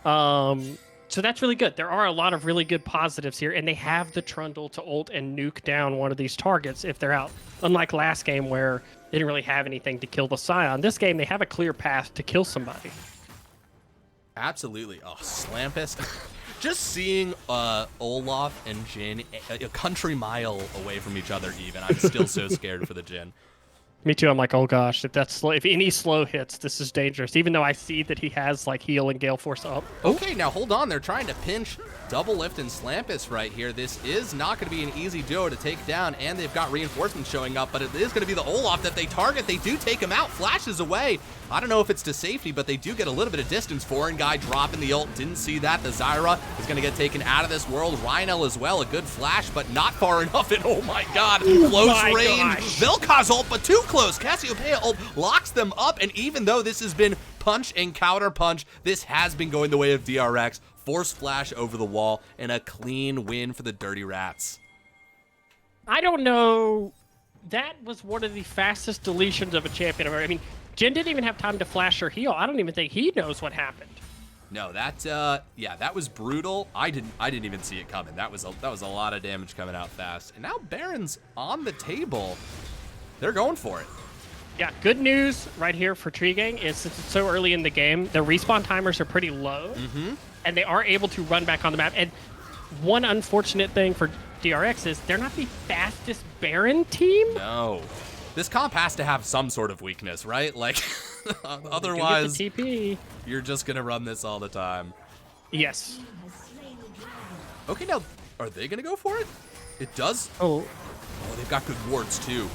So that's really good. There are a lot of really good positives here, and they have the Trundle to ult and nuke down one of these targets if they're out. Unlike last game where they didn't really have anything to kill the Scion. This game, they have a clear path to kill somebody. Absolutely. Oh, Slampus. Just seeing Olaf and Jin a country mile away from each other even, I'm still so scared for the Jin. Me too. I'm like, oh gosh, if any slow hits, this is dangerous. Even though I see that he has like heal and gale force up. Okay, now hold on. They're trying to pinch Double Lift and Slampus right here. This is not going to be an easy duo to take down, and they've got reinforcements showing up, but it is going to be the Olaf that they target. They do take him out, flashes away. I don't know if it's to safety, but they do get a little bit of distance. Foreign guy dropping the ult, didn't see that. The Zyra is going to get taken out of this world. Rhino as well, a good flash, but not far enough. And oh my god, close range. Vel'Koz ult, but too close. Cassiopeia ult locks them up, and even though this has been punch and counter punch, this has been going the way of DRX. Force flash over the wall, and a clean win for the Dirty Rats. I don't know. That was one of the fastest deletions of a champion ever. I mean, Jin didn't even have time to flash or heal. I don't even think he knows what happened. No, that yeah, that was brutal. I didn't even see it coming. That was a lot of damage coming out fast. And now Baron's on the table. They're going for it. Yeah, good news right here for Tree Gang is since it's so early in the game, the respawn timers are pretty low, and they are able to run back on the map. And one unfortunate thing for DRX is they're not the fastest Baron team. No. This comp has to have some sort of weakness, right? Like, otherwise, the TP. You're just going to run this all the time. Yes. Okay, now, are they going to go for it? It does. Oh, they've got good wards, too.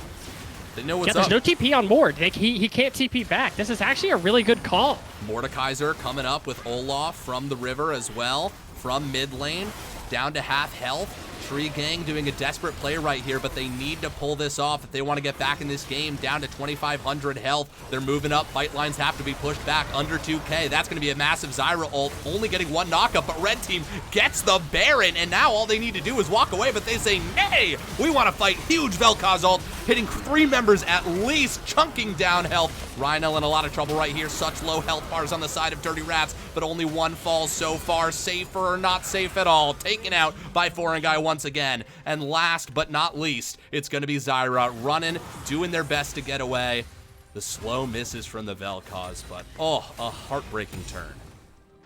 They know what's there's up. no TP on board. He can't TP back. This is actually a really good call. Mordekaiser coming up with Olaf from the river as well, from mid lane, down to half health. Tree Gang doing a desperate play right here, but they need to pull this off if they want to get back in this game. Down to 2,500 health. They're moving up. Fight lines have to be pushed back under 2K. That's going to be a massive Zyra ult, only getting one knockup, but Red Team gets the Baron, and now all they need to do is walk away, but they say, nay, we want to fight. Huge Vel'Koz ult, hitting 3 members at least, chunking down health. Rhino in a lot of trouble right here. Such low health bars on the side of Dirty Rats, but only one falls so far. Safer or not safe at all. Taken out by Foreign Guy once again. And last but not least, it's going to be Zyra running, doing their best to get away. The slow misses from the Vel'Koz, but oh, a heartbreaking turn.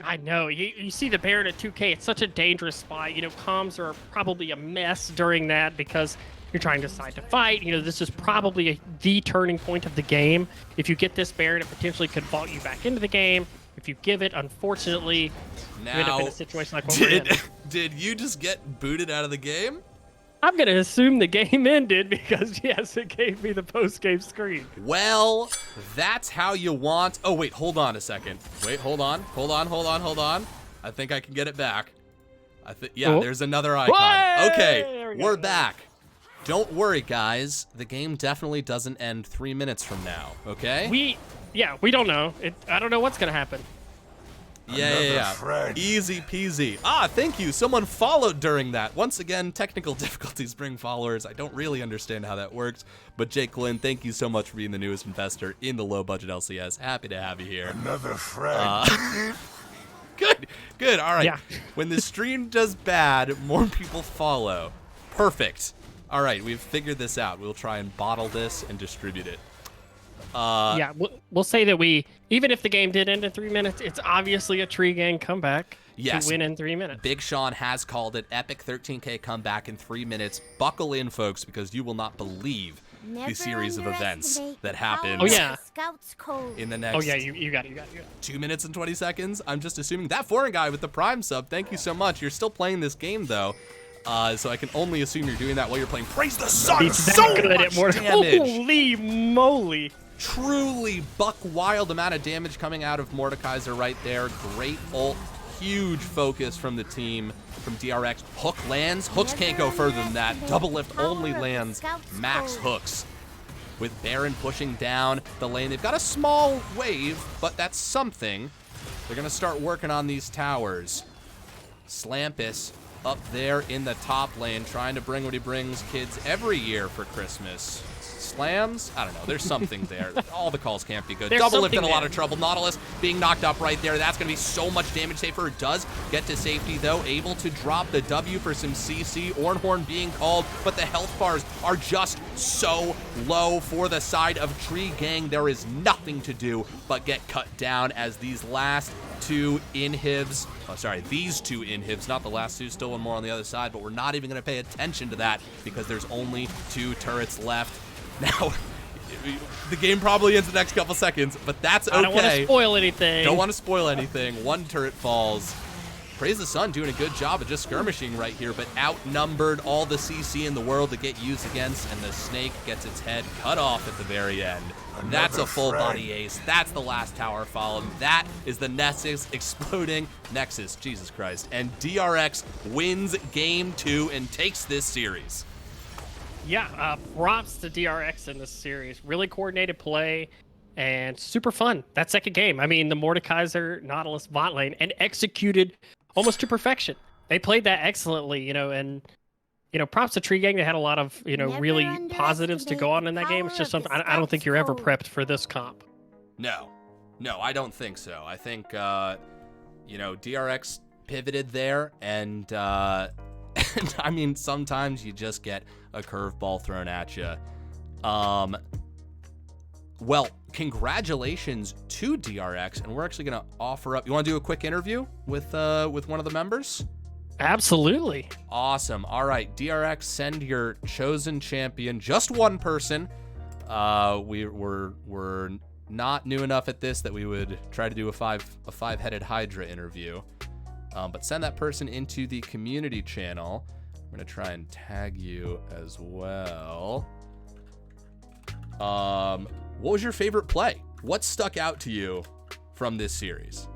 I know. You see the Baron at 2K. It's such a dangerous spot. You know, comms are probably a mess during that because you're trying to decide to fight. You know, this is probably the turning point of the game. If you get this Baron, it potentially could vault you back into the game. If you give it, unfortunately, you end up in a situation like what we're in. Did you just get booted out of the game? I'm going to assume the game ended because, yes, it gave me the post-game screen. Well, that's how you want... Oh, wait, hold on a second. Wait, hold on. I think I can get it back. Yeah, there's another icon. Whey! Okay, we're back. Don't worry, guys. The game definitely doesn't end 3 minutes from now, okay? We don't know. I don't know what's going to happen. Yeah. Easy peasy. Ah, thank you. Someone followed during that. Once again, technical difficulties bring followers. I don't really understand how that works. But Jake Lynn, thank you so much for being the newest investor in the low budget LCS. Happy to have you here. Another friend. Good. All right. Yeah. When the stream does bad, more people follow. Perfect. All right, we've figured this out. We'll try and bottle this and distribute it. Yeah, we'll say that even if the game did end in 3 minutes, it's obviously a Tree Gang comeback to win in 3 minutes. Big Sean has called it. Epic 13K comeback in 3 minutes. Buckle in, folks, because you will not believe the series of events that happens in the next Oh, yeah, you got it. 2 minutes and 20 seconds. I'm just assuming that foreign guy with the Prime sub, thank you so much. You're still playing this game, though. So I can only assume you're doing that while you're playing Praise the Sun. He's so good much at more damage. Holy moly. Truly buck wild amount of damage coming out of Mordekaiser right there. Great ult. Huge focus from the team, from DRX. Hook lands. Hooks can't go further than that. Double lift only lands max hooks. With Baron pushing down the lane. They've got a small wave, but that's something. They're going to start working on these towers. Slampus up there in the top lane, trying to bring what he brings kids every year for Christmas. Slams? I don't know. There's something there. All the calls can't be good. There's Double lift in a something lot there. of trouble. Nautilus being knocked up right there. That's going to be so much damage. Safer does get to safety, though. Able to drop the W for some CC. Ornhorn being called, but the health bars are just so low for the side of Tree Gang. There is nothing to do but get cut down as these last two inhibs sorry, these two inhibs, not the last two, still one more on the other side, but we're not even going to pay attention to that because there's only 2 turrets left. Now, the game probably ends the next couple seconds, but that's okay. I don't want to spoil anything. Don't want to spoil anything. 1 turret falls. Praise the Sun doing a good job of just skirmishing right here, but outnumbered all the CC in the world to get used against, and the Snake gets its head cut off at the very end. That's a full body ace. That's the last tower fall, and that is the Nexus exploding Nexus. Jesus Christ. And DRX wins game 2 and takes this series. Yeah, props to DRX in this series. Really coordinated play and super fun. That second game, I mean, the Mordekaiser, Nautilus bot lane, and executed almost to perfection. They played that excellently, and props to Tree Gang. They had a lot of, really positives to go on in that game. It's just something I don't think you're ever prepped for this comp. No, I don't think so. I think, DRX pivoted there, and I mean, sometimes you just get a curveball thrown at you. Well, congratulations to DRX, and we're actually going to offer up. You want to do a quick interview with one of the members? Absolutely. Awesome. All right, DRX, send your chosen champion, just one person. We're not new enough at this that we would try to do a five-headed Hydra interview. But send that person into the community channel. I'm going to try and tag you as well. What was your favorite play? What stuck out to you from this series?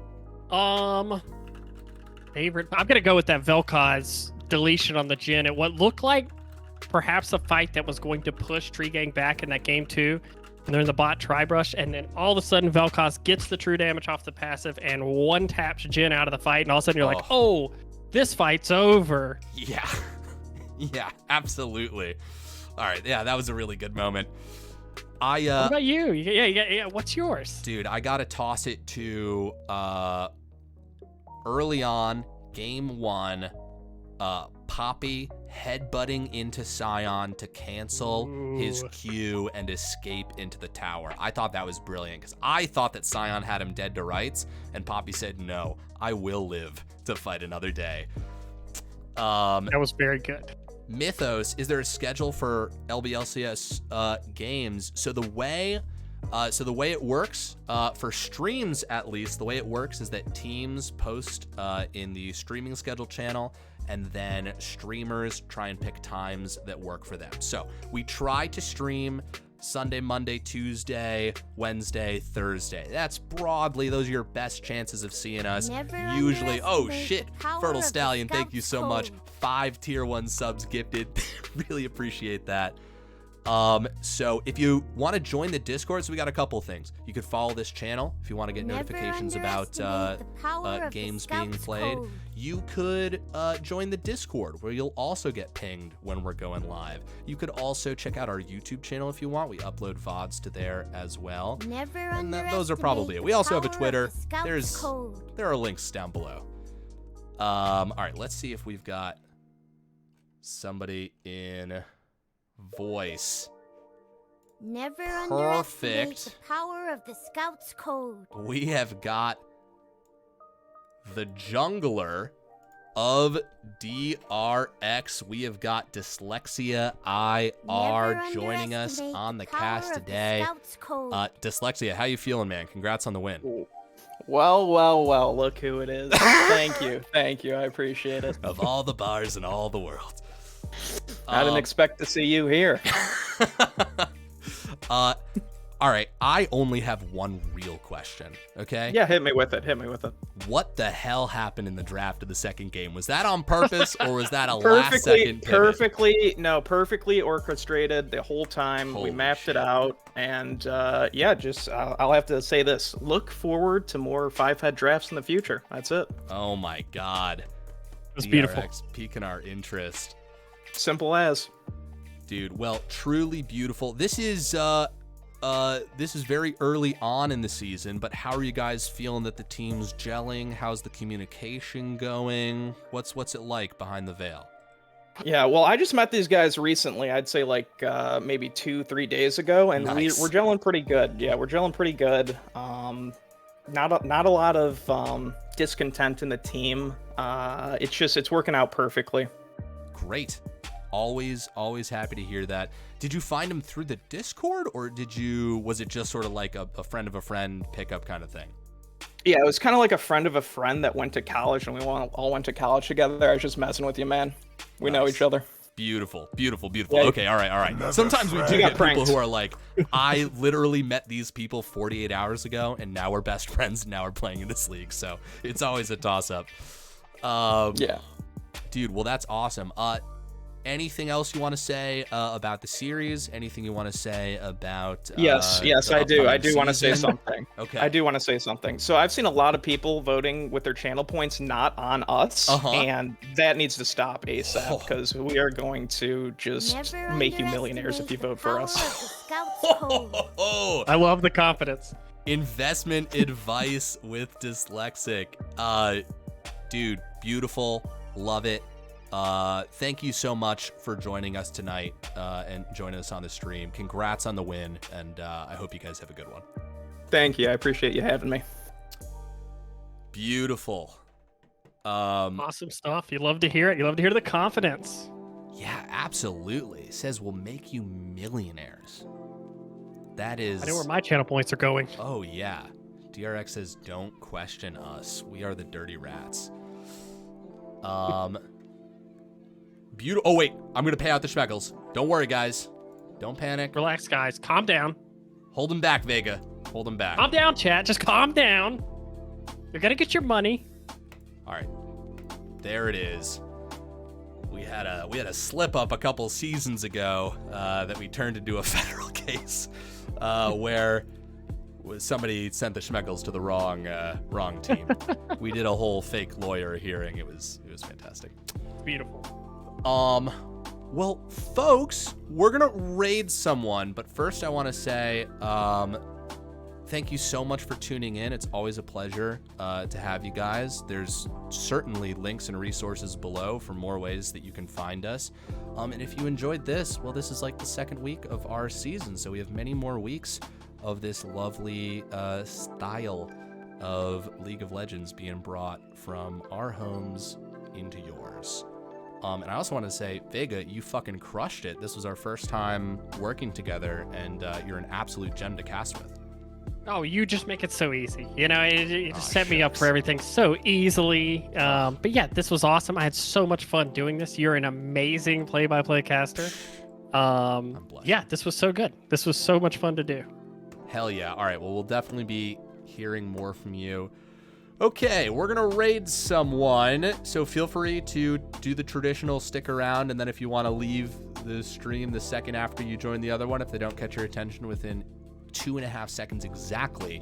Favorite? I'm going to go with that Vel'Koz deletion on the Jhin. It what looked like perhaps a fight that was going to push Tree Gang back in that game 2. And they're in the bot tri-brush, and then all of a sudden Vel'Koz gets the true damage off the passive and one taps Jhin out of the fight, and all of a sudden you're like, oh, this fight's over. Yeah. Yeah, absolutely. All right, yeah, that was a really good moment. What about you? Yeah. What's yours? Dude, I gotta toss it to early on, game 1, Poppy headbutting into Sion to cancel his Q and escape into the tower. I thought that was brilliant because I thought that Sion had him dead to rights, and Poppy said, no, I will live to fight another day. That was very good. Mythos, is there a schedule for LBLCS games? So the way it works, for streams at least, the way it works is that teams post in the streaming schedule channel, and then streamers try and pick times that work for them. So we try to stream Sunday, Monday, Tuesday, Wednesday, Thursday. That's broadly, those are your best chances of seeing us. Usually, oh shit, Fertile Stallion, thank you so much. 5 tier 1 subs gifted. Really appreciate that. So if you want to join the Discord, so we got a couple things. You could follow this channel if you want to get notifications about games being played. You could join the Discord, where you'll also get pinged when we're going live. You could also check out our YouTube channel if you want. We upload VODs to there as well. And those are probably it. We also have a Twitter. There are links down below. All right, let's see if we've got somebody in voice. Never underestimate the power of the Scout's code. We have got the jungler of DRX. We have got Dyslexia IR joining us on the cast today. Dyslexia, how you feeling, man? Congrats on the win. Well, look who it is. Thank you. I appreciate it. Of all the bars in all the world. I didn't expect to see you here. All right, I only have one real question, okay? Yeah, hit me with it. What the hell happened in the draft of the second game? Was that on purpose, or was that a last-second pivot? Perfectly orchestrated the whole time. Holy we mapped shit. it out, and I'll have to say this. Look forward to more 5-head drafts in the future. That's it. Oh my god. It was beautiful. Piquing our interest. Simple as. Dude, well, truly beautiful. This is very early on in the season, but how are you guys feeling that the team's gelling? How's the communication going? What's it like behind the veil? Yeah, well, I just met these guys recently. I'd say like maybe 2-3 days ago, and Nice. we're gelling pretty good. Yeah, we're gelling pretty good. Not a lot of discontent in the team. It's working out perfectly. Great. Always happy to hear that. Did you find him through the Discord, or was it just sort of like a friend of a friend pickup kind of thing? Yeah, it was kind of like a friend of a friend that went to college, and we all went to college together. I was just messing with you, man. We know each other. Beautiful. Yeah. Okay, all right. Another Sometimes we do friend. get people pranked. who are like, I literally met these people 48 hours ago, and now we're best friends, and now we're playing in this league. So it's always a toss-up. Yeah. Dude, well, that's awesome. Anything else you want to say about the series? Anything you want to say about Yes, the I do. I upcoming do want to say season? something. Okay. I do want to say something. So I've seen a lot of people voting with their channel points not on us, and that needs to stop ASAP because we are going to just Never make you millionaires if you vote for underestimate us. the power of the Scouts code. Oh, I love the confidence. investment advice with dyslexic. Dude, beautiful. Love it. Thank you so much for joining us tonight and joining us on the stream. Congrats on the win, and I hope you guys have a good one. Thank you. I appreciate you having me. Beautiful. Awesome stuff. You love to hear it. You love to hear the confidence. Yeah, absolutely. It says we'll make you millionaires. That is... I know where my channel points are going. Oh, yeah. DRX says, don't question us. We are the dirty rats. Beautiful. Oh, wait. I'm going to pay out the schmeckles. Don't worry, guys. Don't panic. Relax, guys. Calm down. Hold him back, Vega. Hold him back. Calm down, chat. Just calm down. You're going to get your money. All right. There it is. We had a slip up a couple seasons ago that we turned into a federal case where somebody sent the schmeckles to the wrong team. We did a whole fake lawyer hearing. It was fantastic. Beautiful. Well, folks, we're gonna raid someone, but first I want to say thank you so much for tuning in. It's always a pleasure to have you guys. There's certainly links and resources below for more ways that you can find us. And if you enjoyed this, well, this is like the second week of our season, so we have many more weeks of this lovely style of League of Legends being brought from our homes into yours. And I also want to say, Vega, you fucking crushed it. This was our first time working together, and you're an absolute gem to cast with. Oh, you just make it so easy. You know, you just set me up for everything so easily. But yeah, this was awesome. I had so much fun doing this. You're an amazing play-by-play caster. I'm blessed. Yeah, this was so good. This was so much fun to do. Hell yeah. All right, well, we'll definitely be hearing more from you. Okay, we're going to raid someone, so feel free to do the traditional stick around, and then if you want to leave the stream the second after you join the other one, if they don't catch your attention within 2.5 seconds exactly,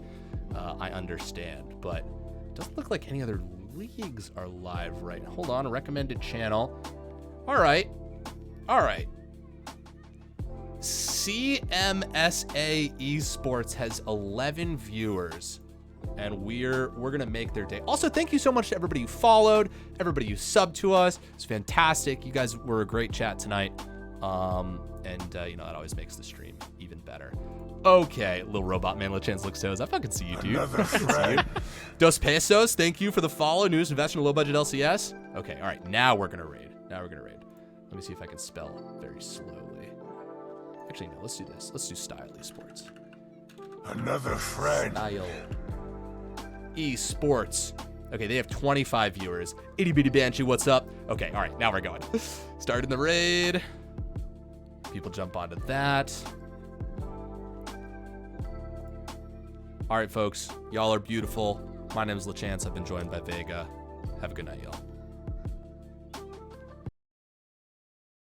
I understand, but it doesn't look like any other leagues are live right now. Hold on, a recommended channel. All right. CMSA Esports has 11 viewers, and we're gonna make their day. Also, thank you so much to everybody who followed, everybody who subbed to us. It's fantastic. You guys were a great chat tonight, and you know, that always makes the stream even better. Okay, little robot man, Lachance Lixos. I fucking see you, dude. Another friend. Dos Pesos, thank you for the follow. News investor in low budget LCS. Okay, all right, now we're gonna raid. Let me see if I can spell very slowly. Actually, no, let's do this. Let's do Style Esports. Another friend. Style Esports. Okay, they have 25 viewers. Itty bitty Banshee, what's up? Okay, all right, now we're going. Starting the raid. People jump onto that. All right, folks, y'all are beautiful. My name is Lachance. I've been joined by Vega. Have a good night, y'all.